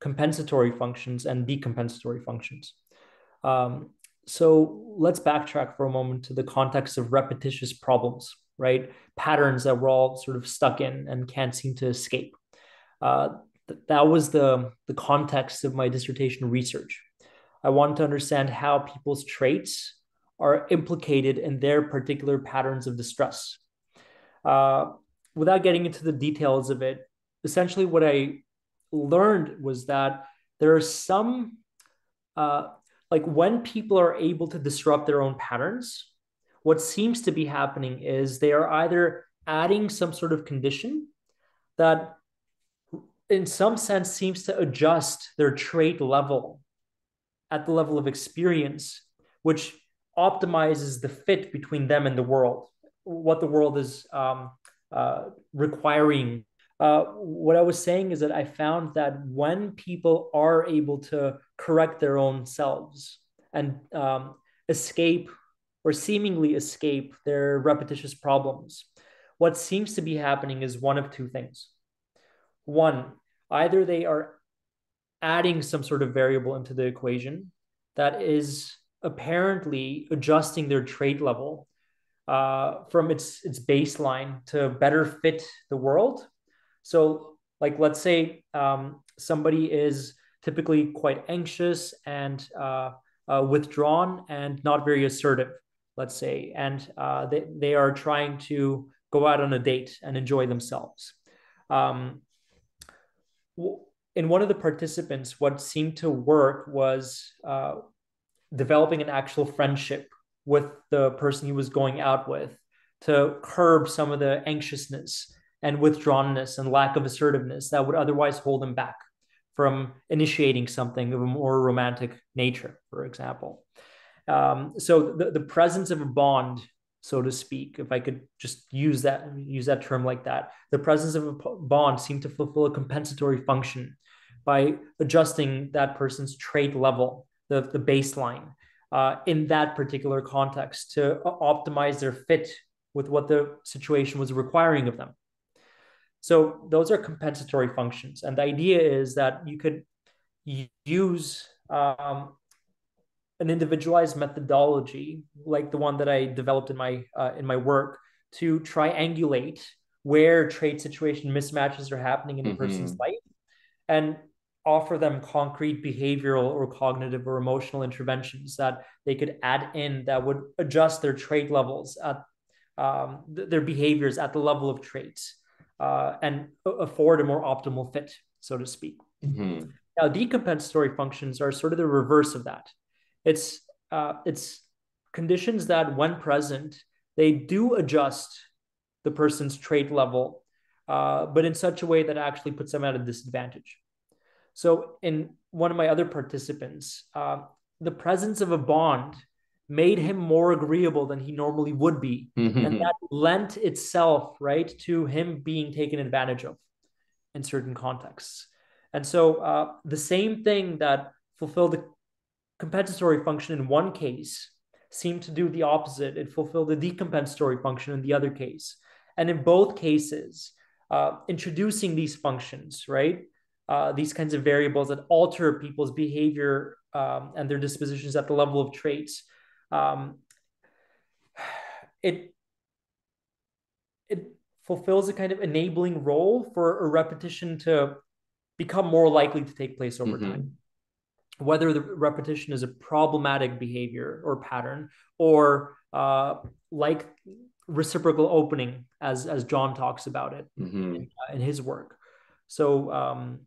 Speaker 6: compensatory functions and decompensatory functions. So let's backtrack for a moment to the context of repetitious problems, right? Patterns that we're all sort of stuck in and can't seem to escape. That was the context of my dissertation research. I wanted to understand how people's traits are implicated in their particular patterns of distress. Without getting into the details of it, essentially what I learned was that there are some, like when people are able to disrupt their own patterns, what seems to be happening is they are either adding some sort of condition that in some sense seems to adjust their trait level at the level of experience, which optimizes the fit between them and the world, what the world is requiring What I was saying is that I found that when people are able to correct their own selves and escape or seemingly escape their repetitious problems, what seems to be happening is one of two things. One, either they are adding some sort of variable into the equation that is apparently adjusting their trait level from its baseline to better fit the world. So, like, let's say somebody is typically quite anxious and withdrawn and not very assertive, let's say, and they are trying to go out on a date and enjoy themselves. Um, in one of the participants, what seemed to work was developing an actual friendship with the person he was going out with to curb some of the anxiousness and withdrawnness and lack of assertiveness that would otherwise hold him back from initiating something of a more romantic nature, for example. So the presence of a bond, so to speak, if I could just use that term like that, the presence of a bond seemed to fulfill a compensatory function by adjusting that person's trait level, the baseline, in that particular context to optimize their fit with what the situation was requiring of them. So those are compensatory functions. And the idea is that you could use an individualized methodology like the one that I developed in my work to triangulate where trait situation mismatches are happening in a person's life and offer them concrete behavioral or cognitive or emotional interventions that they could add in that would adjust their trait levels at their behaviors at the level of traits and afford a more optimal fit, so to speak. Now, decompensatory functions are sort of the reverse of that. It's conditions that, when present, they do adjust the person's trait level, but in such a way that actually puts them at a disadvantage. So in one of my other participants, the presence of a bond made him more agreeable than he normally would be. And that lent itself, right, to him being taken advantage of in certain contexts. And so the same thing that fulfilled the compensatory function in one case seemed to do the opposite. It fulfilled the decompensatory function in the other case. And in both cases, introducing these functions, right, these kinds of variables that alter people's behavior and their dispositions at the level of traits, it fulfills a kind of enabling role for a repetition to become more likely to take place over time. Whether the repetition is a problematic behavior or pattern, or like reciprocal opening, as John talks about it in his work. So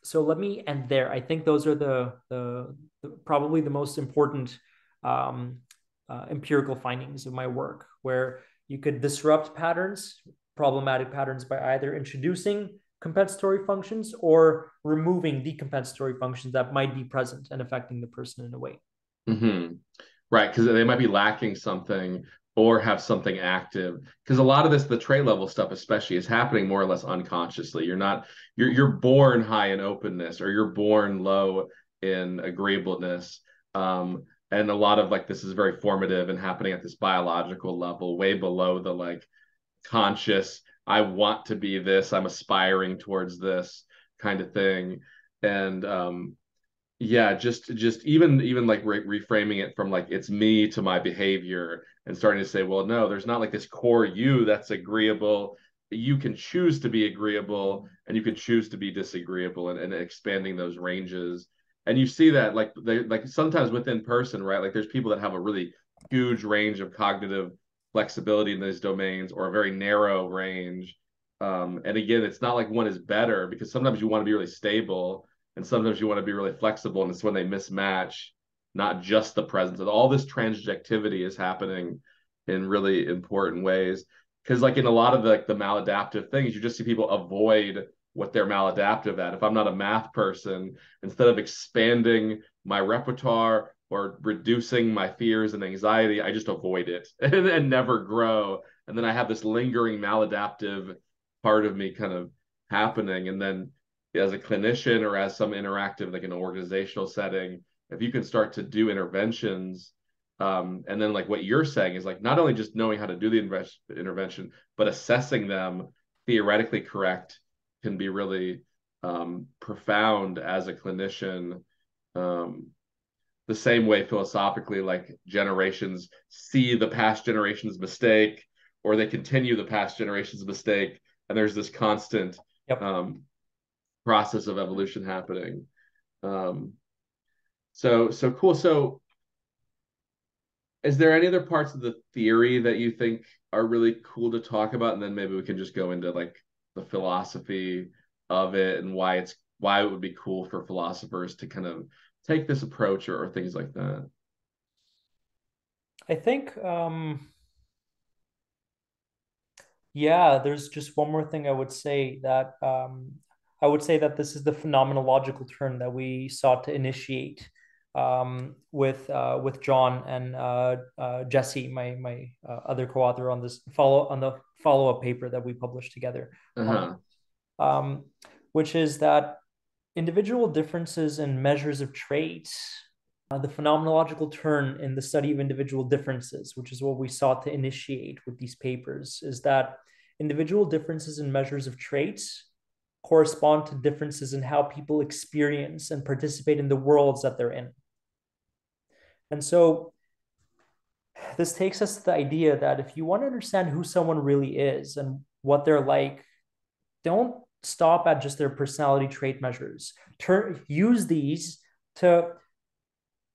Speaker 6: so let me end there. I think those are the probably the most important empirical findings of my work, where you could disrupt patterns, problematic patterns, by either introducing compensatory functions or removing decompensatory functions that might be present and affecting the person in a way.
Speaker 1: Right, because they might be lacking something or have something active. Because a lot of this, the trait level stuff especially, is happening more or less unconsciously. You're born high in openness, or you're born low in agreeableness. And a lot of like this is very formative and happening at this biological level, way below the like conscious, I want to be this, I'm aspiring towards this kind of thing. And yeah, just even like reframing it from like it's me to my behavior and starting to say, well, no, there's not like this core you that's agreeable. You can choose to be agreeable and you can choose to be disagreeable, and expanding those ranges. And you see that like sometimes within person, right? Like there's people that have a really huge range of cognitive flexibility in those domains, or a very narrow range. And again, it's not like one is better, because sometimes you want to be really stable and sometimes you want to be really flexible, and it's when they mismatch, not just the presence of all this transjectivity is happening in really important ways. Because like in a lot of the maladaptive things, you just see people avoid what they're maladaptive at. If I'm not a math person, instead of expanding my repertoire or reducing my fears and anxiety, I just avoid it and never grow. And then I have this lingering maladaptive part of me kind of happening. And then as a clinician or as some interactive, like an organizational setting, if you can start to do interventions, and then like what you're saying is like not only just knowing how to do the intervention, but assessing them theoretically correct can be really profound as a clinician. Um, the same way philosophically, like generations see the past generation's mistake, or they continue the past generation's mistake, and there's this constant
Speaker 6: Yep.
Speaker 1: process of evolution happening. Um, so cool. So, is there any other parts of the theory that you think are really cool to talk about, and then maybe we can just go into like the philosophy of it and why it would be cool for philosophers to kind of take this approach or things like that.
Speaker 6: I think yeah, there's just one more thing I would say that this is the phenomenological turn that we sought to initiate with John and Jesse, my other co-author on this follow-up paper that we published together on
Speaker 1: Uh-huh.
Speaker 6: um, which is that individual differences and measures of traits, the phenomenological turn in the study of individual differences, which is what we sought to initiate with these papers, is that individual differences and measures of traits correspond to differences in how people experience and participate in the worlds that they're in. And so this takes us to the idea that if you want to understand who someone really is and what they're like, don't stop at just their personality trait measures. Use these to,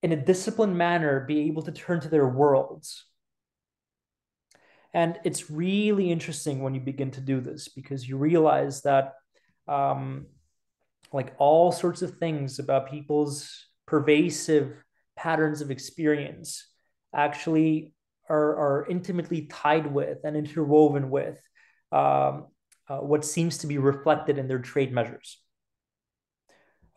Speaker 6: in a disciplined manner, be able to turn to their worlds. And it's really interesting when you begin to do this because you realize that like all sorts of things about people's pervasive patterns of experience actually are intimately tied with and interwoven with what seems to be reflected in their trait measures.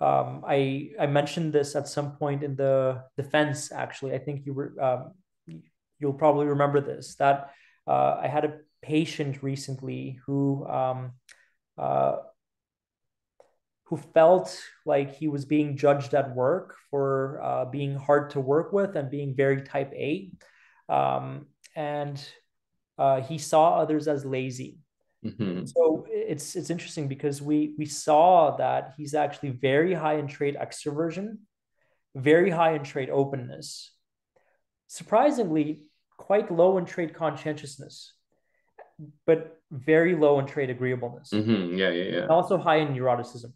Speaker 6: I mentioned this at some point in the defense. Actually, I think you'll probably remember this. That I had a patient recently uh, who felt like he was being judged at work for being hard to work with and being very type A, and he saw others as lazy.
Speaker 1: Mm-hmm.
Speaker 6: So it's interesting because we saw that he's actually very high in trait extroversion, very high in trait openness, surprisingly quite low in trait conscientiousness, but very low in trait agreeableness,
Speaker 1: Mm-hmm. Yeah, yeah,
Speaker 6: and
Speaker 1: yeah.
Speaker 6: also high in neuroticism.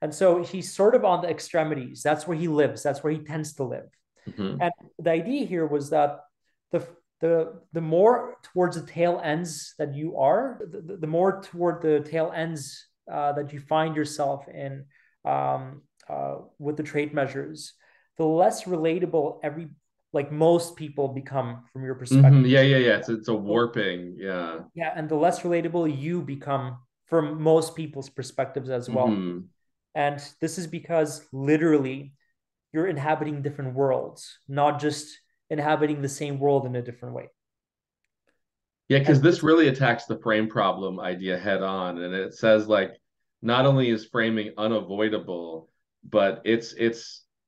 Speaker 6: And so he's sort of on the extremities. That's where he lives. That's where he tends to live.
Speaker 1: Mm-hmm.
Speaker 6: And the idea here was that the the more towards the tail ends that you are, the more toward the tail ends that you find yourself in with the trait measures, the less relatable most people become from your
Speaker 1: Mm-hmm.
Speaker 6: perspective.
Speaker 1: Yeah, yeah, yeah. It's a warping. Yeah.
Speaker 6: Yeah, and the less relatable you become from most people's perspectives as well.
Speaker 1: Mm-hmm.
Speaker 6: And this is because literally you're inhabiting different worlds, not just inhabiting the same world in a different way.
Speaker 1: Yeah,
Speaker 6: And
Speaker 1: because this
Speaker 6: this,
Speaker 1: really attacks the frame problem idea head on, and it says like not only is framing unavoidable, but it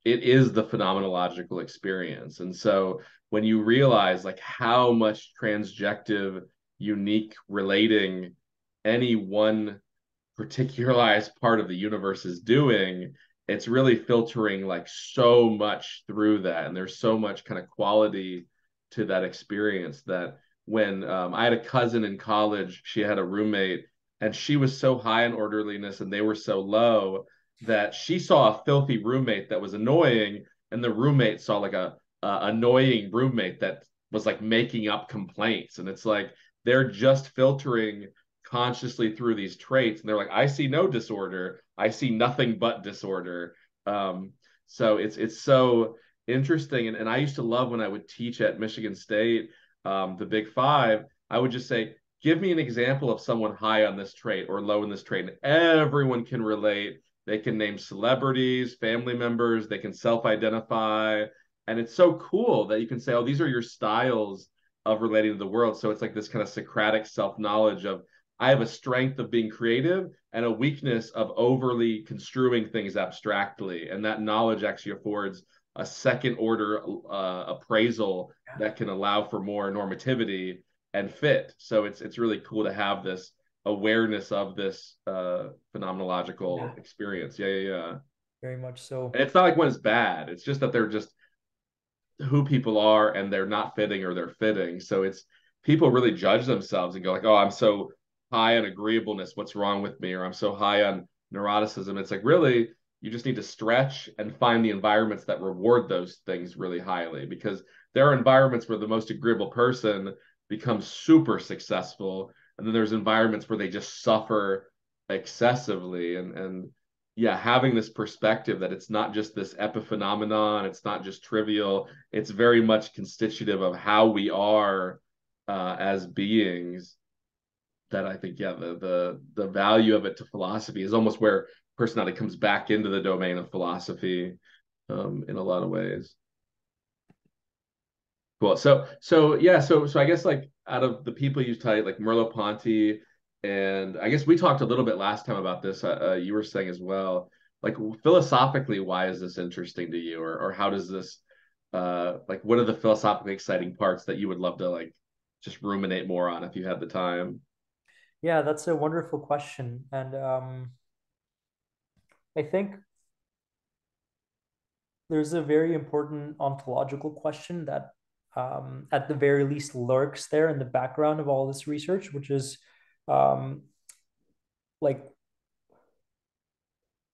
Speaker 1: is the phenomenological experience. And so when you realize like how much transjective, unique relating any one particularized part of the universe is doing, it's really filtering like so much through that. And there's so much kind of quality to that experience that when I had a cousin in college, she had a roommate and she was so high in orderliness and they were so low that she saw a filthy roommate that was annoying, and the roommate saw like a annoying roommate that was like making up complaints. And it's like they're just filtering consciously through these traits, and they're like, I see no disorder, I see nothing but disorder. So it's so interesting. And I used to love when I would teach at Michigan State, the Big Five. I would just say, give me an example of someone high on this trait or low in this trait, and everyone can relate. They can name celebrities, family members, they can self-identify, and it's so cool that you can say, oh, these are your styles of relating to the world. So it's like this kind of Socratic self-knowledge of I have a strength of being creative and a weakness of overly construing things abstractly. And that knowledge actually affords a second order appraisal that can allow for more normativity and fit. So it's really cool to have this awareness of this
Speaker 6: Yeah,
Speaker 1: phenomenological experience. Yeah, yeah, yeah.
Speaker 6: very much so.
Speaker 1: And it's not like one is bad. It's just that they're just who people are and they're not fitting or they're fitting. So it's people really judge themselves and go like, oh, I'm so high on agreeableness. What's wrong with me? Or I'm so high on neuroticism. It's like really you just need to stretch and find the environments that reward those things really highly because there are environments where the most agreeable person becomes super successful. And then there's environments where they just suffer excessively. And yeah, having this perspective that it's not just this epiphenomenon, it's not just trivial, it's very much constitutive of how we are as beings. That I think, yeah, the value of it to philosophy is almost where personality comes back into the domain of philosophy in a lot of ways. Cool. So yeah, so I guess like out of the people you study, like Merleau-Ponty, and I guess we talked a little bit last time about this. You were saying as well, like philosophically, why is this interesting to you, or how does this, like, what are the philosophically exciting parts that you would love to like just ruminate more on if you had the time?
Speaker 6: Yeah, that's a wonderful question. And I think there's a very important ontological question that, at the very least, lurks there in the background of all this research, which is um, like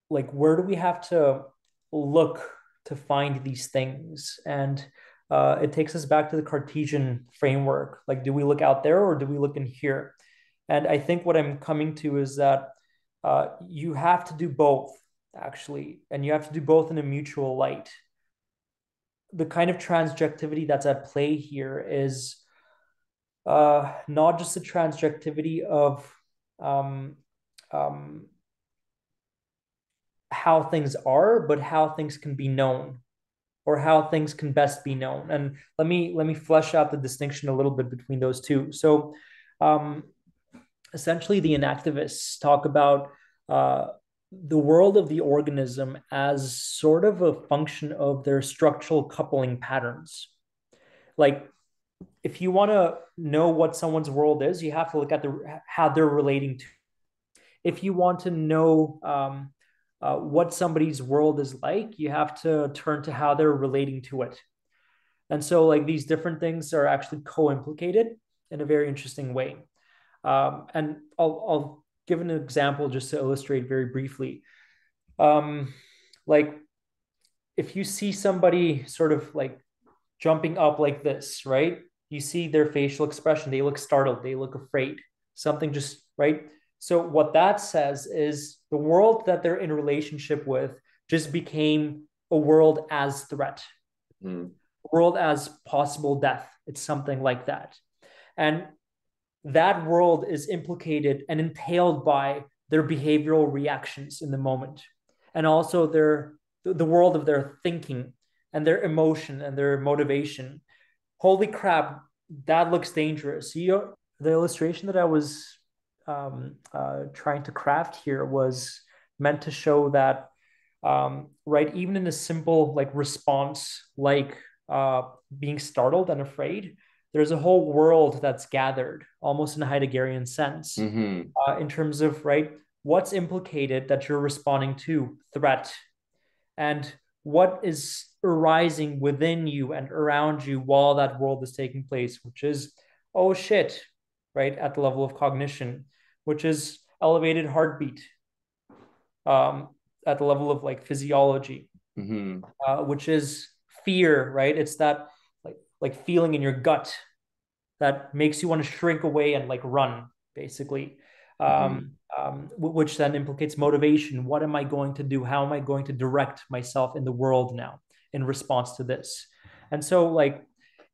Speaker 6: where do we have to look to find these things? And it takes us back to the Cartesian framework. Like, do we look out there or do we look in here? And I think what I'm coming to is that you have to do both, actually, and you have to do both in a mutual light. The kind of transjectivity that's at play here is not just the transjectivity of um, um, how things are, but how things can be known or how things can best be known. And let me flesh out the distinction a little bit between those two. So um, essentially, the enactivists talk about the world of the organism as sort of a function of their structural coupling patterns. Like, if you want to know what someone's world is, you have to look at how they're relating to. If you want to know what somebody's world is like, you have to turn to how they're relating to it. And so, like, these different things are actually co-implicated in a very interesting way. And I'll give an example just to illustrate very briefly. Like, if you see somebody sort of like jumping up like this, right? You see their facial expression. They look startled. They look afraid. Something just, right? So what that says is the world that they're in relationship with just became a world as threat,
Speaker 1: Mm.
Speaker 6: a world as possible death. It's something like that. And that world is implicated and entailed by their behavioral reactions in the moment, and also the world of their thinking and their emotion and their motivation. Holy crap, that looks dangerous. The illustration that I was trying to craft here was meant to show that, right, even in a simple like response, like being startled and afraid, there's a whole world that's gathered, almost in a Heideggerian sense,
Speaker 1: Mm-hmm.
Speaker 6: in terms of, right, what's implicated that you're responding to threat, and what is arising within you and around you while that world is taking place, which is, oh shit, right, at the level of cognition, which is elevated heartbeat, um, at the level of like physiology,
Speaker 1: Mm-hmm.
Speaker 6: which is fear, right? It's that like feeling in your gut that makes you want to shrink away and like run, basically.
Speaker 1: Mm-hmm.
Speaker 6: Which then implicates motivation. What am I going to do? How am I going to direct myself in the world now in response to this? And so, like,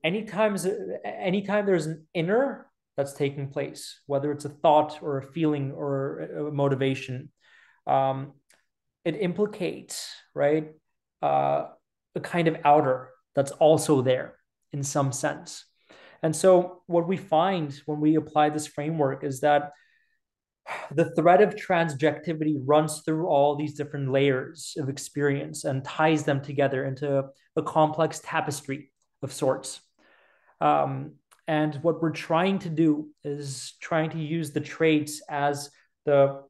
Speaker 6: anytime there's an inner that's taking place, whether it's a thought or a feeling or a motivation, um, it implicates, right, a kind of outer that's also there in some sense. And so, what we find when we apply this framework is that the thread of transjectivity runs through all these different layers of experience and ties them together into a complex tapestry of sorts. Um, and what we're trying to do is trying to use the traits as the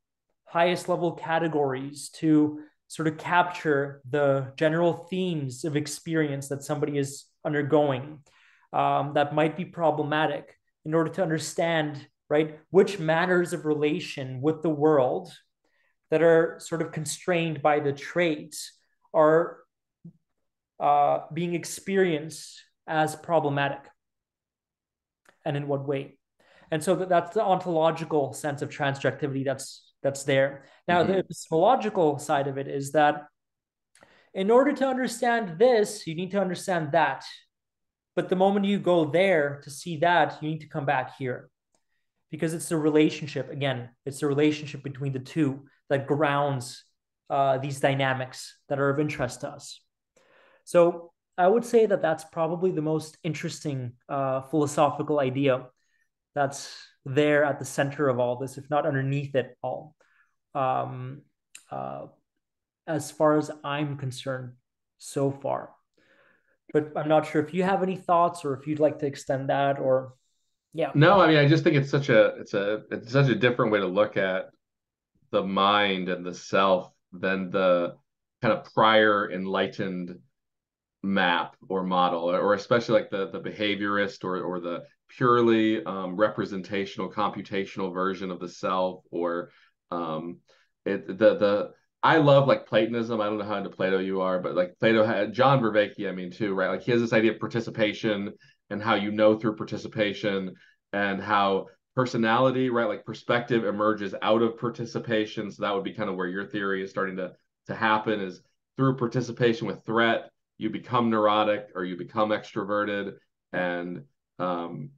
Speaker 6: highest level categories to sort of capture the general themes of experience that somebody is undergoing, that might be problematic, in order to understand, right, which manners of relation with the world that are sort of constrained by the traits are being experienced as problematic, and in what way. And so that's the ontological sense of transjectivity that's there. Now, the
Speaker 1: Hmm.
Speaker 6: epistemological side of it is that in order to understand this, you need to understand that. But the moment you go there to see that, you need to come back here, because it's the relationship, again, it's the relationship between the two that grounds these dynamics that are of interest to us. So I would say that that's probably the most interesting philosophical idea that's there at the center of all this, if not underneath it all, um, uh, as far as I'm concerned so far. But I'm not sure if you have any thoughts or if you'd like to extend that, or yeah.
Speaker 1: No, I mean, I just think it's such a different way to look at the mind and the self than the kind of prior enlightened map or model, or especially like the behaviorist or the purely representational computational version of the self, or it the I love like Platonism. I don't know how into Plato you are, but like Plato had John Vervaeke, I mean, too, right? Like he has this idea of participation and how you know through participation, and how personality, right, like perspective emerges out of participation. So that would be kind of where your theory is starting to happen, is through participation with threat you become neurotic or you become extroverted. And um,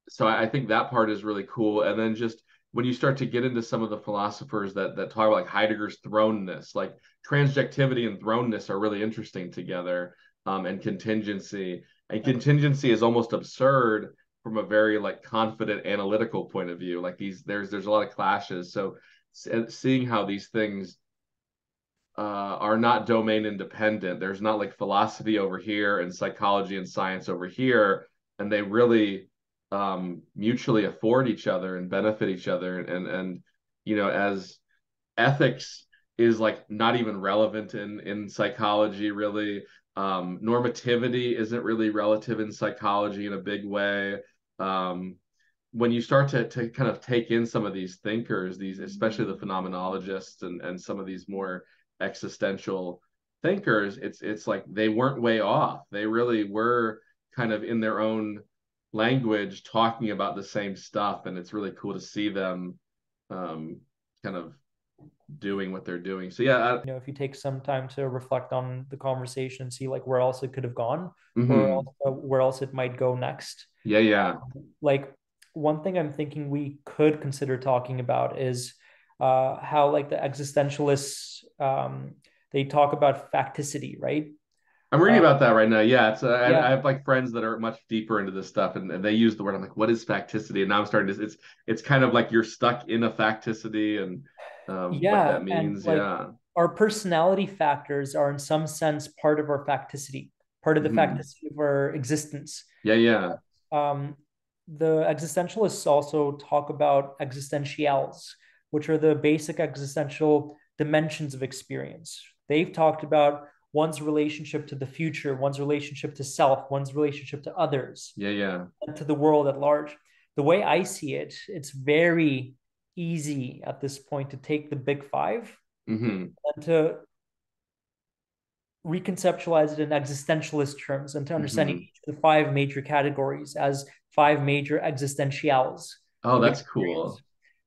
Speaker 1: so I think that part is really cool. And then just when you start to get into some of the philosophers that talk about like Heidegger's thrownness, like transjectivity and thrownness are really interesting together, and contingency. And contingency is almost absurd from a very like confident analytical point of view. Like there's a lot of clashes. So seeing how these things are not domain independent. There's not like philosophy over here and psychology and science over here, and they really mutually afford each other and benefit each other. And as ethics is like not even relevant in psychology really. Normativity isn't really relative in psychology in a big way. Um, when you start to kind of take in some of these thinkers, these especially the phenomenologists and some of these more existential thinkers, it's like they weren't way off. They really were kind of in their own language talking about the same stuff, and it's really cool to see them kind of doing what they're doing. So yeah.
Speaker 6: If you take some time to reflect on the conversation and see like where else it could have gone, or
Speaker 1: Mhm.
Speaker 6: also where else it might go next.
Speaker 1: Yeah, yeah.
Speaker 6: Like one thing I'm thinking we could consider talking about is how like the existentialists, they talk about facticity, right?
Speaker 1: I'm reading
Speaker 6: Uh,
Speaker 1: about that right now. Yeah, I
Speaker 6: yeah,
Speaker 1: have like friends that are much deeper into this stuff, and they use the word. I'm like, what is facticity? And now I'm starting to. It's kind of like you're stuck in a facticity, and what
Speaker 6: yeah,
Speaker 1: that
Speaker 6: and
Speaker 1: means.
Speaker 6: like
Speaker 1: Yeah.
Speaker 6: our personality factors are in some sense part of our facticity, part of the
Speaker 1: Hmm.
Speaker 6: facticity of our existence.
Speaker 1: Yeah, yeah.
Speaker 6: Um, the existentialists also talk about existentials, which are the basic existential dimensions of experience. They've talked about one's relationship to the future, one's relationship to self, one's relationship to others,
Speaker 1: Yeah, yeah.
Speaker 6: and to the world at large. The way I see it, it's very easy at this point to take the big five
Speaker 1: Hmm.
Speaker 6: and to reconceptualize it in existentialist terms and to understand
Speaker 1: Hmm.
Speaker 6: each of the five major categories as five major existentials
Speaker 1: Oh,
Speaker 6: of
Speaker 1: that's
Speaker 6: experience,
Speaker 1: cool.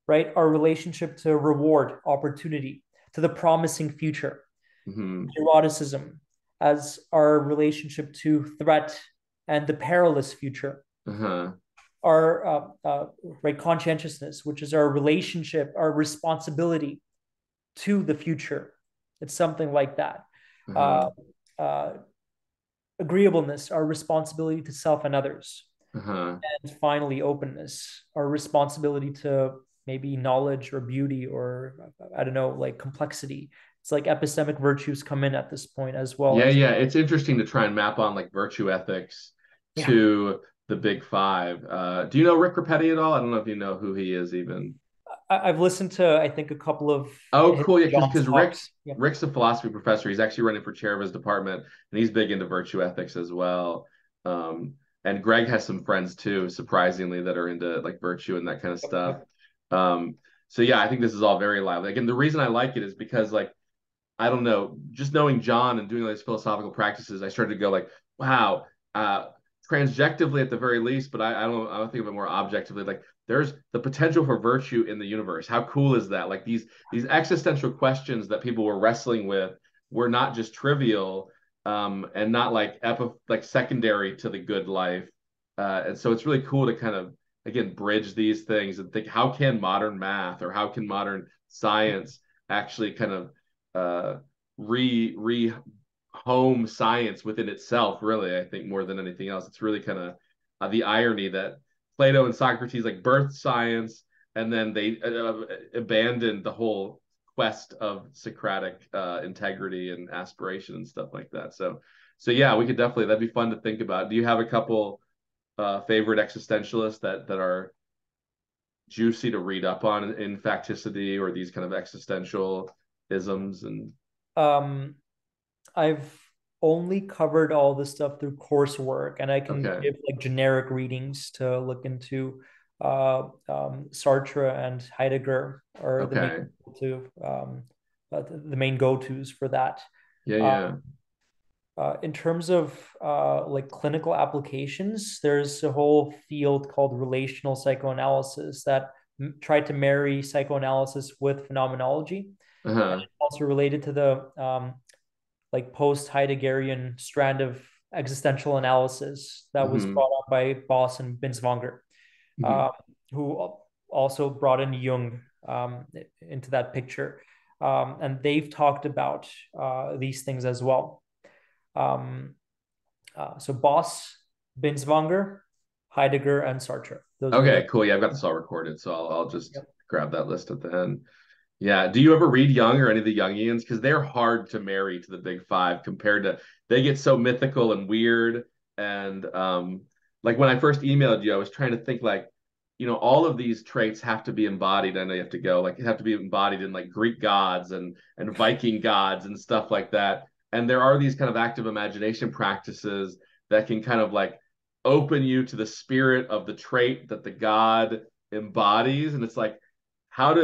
Speaker 6: right? Our relationship to reward, opportunity, to the promising future,
Speaker 1: Hmm.
Speaker 6: neuroticism, as our relationship to threat and the perilous future,
Speaker 1: Uh-huh.
Speaker 6: our right conscientiousness, which is our relationship, our responsibility to the future. It's something like that. Uh,
Speaker 1: Uh-huh.
Speaker 6: uh, Agreeableness, our responsibility to self and others.
Speaker 1: Uh-huh.
Speaker 6: And finally, openness, our responsibility to maybe knowledge or beauty or I don't know, like complexity. It's like epistemic virtues come in at this point as well
Speaker 1: Yeah,
Speaker 6: as
Speaker 1: yeah. It's interesting to try and map on like virtue ethics
Speaker 6: yeah.
Speaker 1: to the big five. Do you know Rick Rapetti at all? I don't know if you know who he is even.
Speaker 6: I've listened to I think a couple of
Speaker 1: Oh,
Speaker 6: his
Speaker 1: cool. Yeah,
Speaker 6: John's
Speaker 1: because
Speaker 6: talks. Yeah.
Speaker 1: Rick's a philosophy professor. He's actually running for chair of his department, and he's big into virtue ethics as well. And Greg has some friends too, surprisingly, that are into like virtue and that kind of
Speaker 6: Yep,
Speaker 1: stuff.
Speaker 6: yep.
Speaker 1: So yeah, I think this is all very lively. Again, the reason I like it is because like I don't know, just knowing John and doing all these philosophical practices, I started to go like, wow, transjectively at the very least, but I don't think of it more objectively. Like there's the potential for virtue in the universe. How cool is that? Like these existential questions that people were wrestling with were not just trivial, and not like secondary to the good life. And so it's really cool to kind of again bridge these things and think how can modern math or how can modern science actually kind of re home science within itself, really. I think more than anything else, it's really kind of the irony that Plato and Socrates like birthed science, and then they abandoned the whole quest of Socratic integrity and aspiration and stuff like that. So yeah, we could definitely, that'd be fun to think about. Do you have a couple favorite existentialists that are juicy to read up on in facticity or these kind of existential isms and
Speaker 6: Um, I've only covered all this stuff through coursework, and I can
Speaker 1: okay.
Speaker 6: give like generic readings to look into. Sartre and Heidegger are the main
Speaker 1: Okay.
Speaker 6: the main go-tos for that.
Speaker 1: Yeah,
Speaker 6: Uh,
Speaker 1: yeah.
Speaker 6: in terms of like clinical applications, there's a whole field called relational psychoanalysis that tried to marry psychoanalysis with phenomenology, and
Speaker 1: Uh-huh.
Speaker 6: also related to the like post Heideggerian strand of existential analysis that was
Speaker 1: Hmm.
Speaker 6: brought up by Boss and Binswanger,
Speaker 1: Hmm.
Speaker 6: uh, who also brought in Jung into that picture. And they've talked about these things as well. Um, so Boss, Binswanger, Heidegger, and Sartre. Those are the
Speaker 1: Okay, cool. Yeah, I've got this all recorded, so I'll just
Speaker 6: yep.
Speaker 1: grab that list at the end. Yeah. Do you ever read Jung or any of the Jungians? Because they're hard to marry to the big five compared to they get so mythical and weird. And like when I first emailed you, I was trying to think like, all of these traits have to be embodied. I know you have to go, like, have to be embodied in like Greek gods and Viking gods and stuff like that. And there are these kind of active imagination practices that can kind of like open you to the spirit of the trait that the god embodies. And it's like, how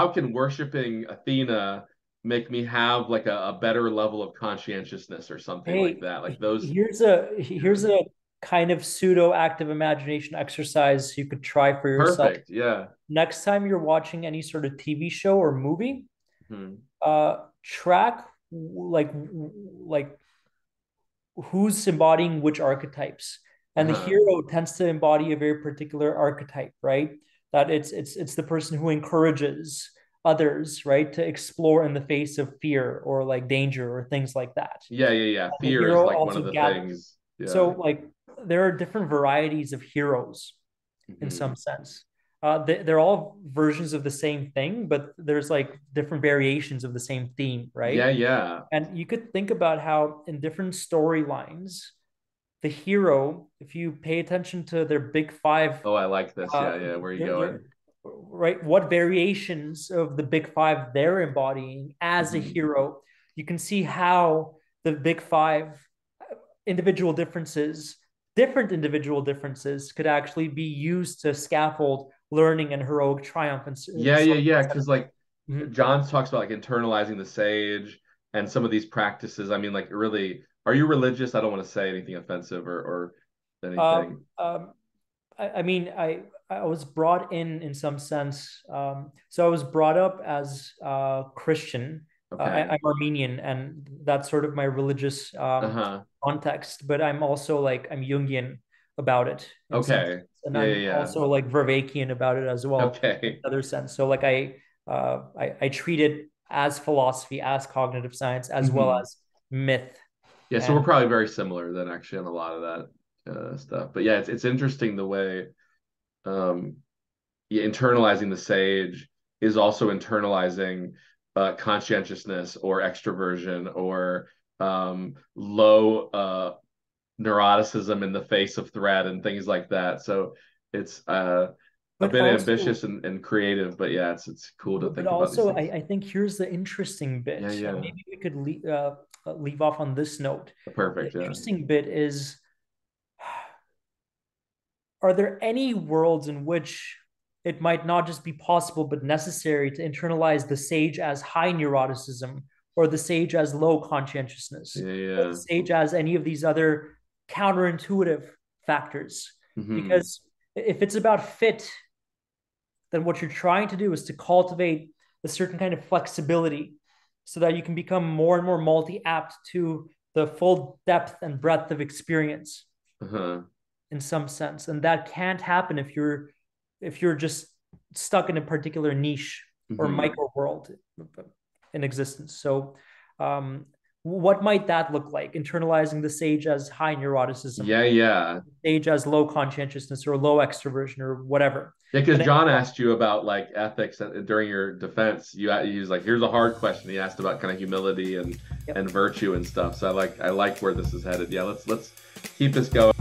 Speaker 1: can worshiping Athena make me have like a better level of conscientiousness or something like
Speaker 6: Hey,
Speaker 1: that? Like those,
Speaker 6: here's a kind of pseudo active imagination exercise you could try for yourself.
Speaker 1: perfect. Yeah.
Speaker 6: Next time you're watching any sort of TV show or movie,
Speaker 1: Hmm.
Speaker 6: track like who's embodying which archetypes. And the
Speaker 1: Uh-huh.
Speaker 6: hero tends to embody a very particular archetype, right? That it's the person who encourages others, right, to explore in the face of fear or like danger or things like that.
Speaker 1: Yeah, yeah, yeah.
Speaker 6: And the
Speaker 1: Fear is
Speaker 6: hero
Speaker 1: like one
Speaker 6: also
Speaker 1: of the
Speaker 6: gathers.
Speaker 1: things.
Speaker 6: So
Speaker 1: Yeah.
Speaker 6: like there are different varieties of heroes in
Speaker 1: Hmm.
Speaker 6: some sense. They're all versions of the same thing, but there's like different variations of the same theme,
Speaker 1: Yeah,
Speaker 6: right?
Speaker 1: yeah.
Speaker 6: And you could think about how in different storylines, the hero, if you pay attention to their big five,
Speaker 1: Oh, I like this.
Speaker 6: uh,
Speaker 1: Yeah, yeah. Where are you
Speaker 6: they're
Speaker 1: going?
Speaker 6: right, what variations of the big five they're embodying as a
Speaker 1: Hmm.
Speaker 6: hero, you can see how the big five individual differences, different individual differences, could actually be used to scaffold learning and heroic triumph and
Speaker 1: Yeah,
Speaker 6: so
Speaker 1: yeah, yeah. Because like
Speaker 6: Mhm.
Speaker 1: John talks about like internalizing the sage and some of these practices. I mean, like really, are you religious? I don't want to say anything offensive or
Speaker 6: Um,
Speaker 1: anything.
Speaker 6: um, I mean, I was brought in some sense. So I was brought up as Christian.
Speaker 1: Okay.
Speaker 6: I'm Armenian, and that's sort of my religious
Speaker 1: Uh-huh.
Speaker 6: context. But I'm also like I'm Jungian about it in some
Speaker 1: Okay.
Speaker 6: sense, and
Speaker 1: Yeah,
Speaker 6: I'm
Speaker 1: yeah,
Speaker 6: also like Vervaekian about it as
Speaker 1: yeah.
Speaker 6: well in
Speaker 1: Okay.
Speaker 6: another sense. So like I treat it as philosophy, as cognitive science, as well
Speaker 1: Hmm.
Speaker 6: as myth.
Speaker 1: Yeah, so we're
Speaker 6: And
Speaker 1: probably very similar then actually on a lot of that stuff. But yeah, it's interesting the way um internalizing the sage is also internalizing conscientiousness or extroversion or low neuroticism in the face of threat and things like that. So it's a
Speaker 6: But
Speaker 1: bit
Speaker 6: also,
Speaker 1: ambitious and creative, but yeah, it's cool to
Speaker 6: but
Speaker 1: think about these
Speaker 6: also,
Speaker 1: things.
Speaker 6: I think here's the interesting
Speaker 1: Yeah,
Speaker 6: bit, and
Speaker 1: yeah,
Speaker 6: maybe we could leave off on this note. The
Speaker 1: perfect. Yeah,
Speaker 6: interesting bit is, are there any worlds in which it might not just be possible but necessary to internalize the sage as high neuroticism, or the sage as low conscientiousness,
Speaker 1: yeah,
Speaker 6: or the
Speaker 1: yeah.
Speaker 6: sage as any of these other counterintuitive factors?
Speaker 1: Hmm.
Speaker 6: Because if it's about fit, then what you're trying to do is to cultivate a certain kind of flexibility so that you can become more and more multi-apt to the full depth and breadth of experience
Speaker 1: Uh-huh.
Speaker 6: in some sense. And that can't happen if you're just stuck in a particular niche or
Speaker 1: Hmm.
Speaker 6: micro world in existence. So what might that look like? Internalizing the sage as high neuroticism,
Speaker 1: Yeah, yeah.
Speaker 6: sage as low conscientiousness or low extroversion or whatever.
Speaker 1: Yeah, because
Speaker 6: And
Speaker 1: John asked you about like ethics during your defense. He was like, "Here's a hard question." He asked about kind of humility and
Speaker 6: yep.
Speaker 1: virtue and stuff. So I like where this is headed. Yeah, let's keep this going.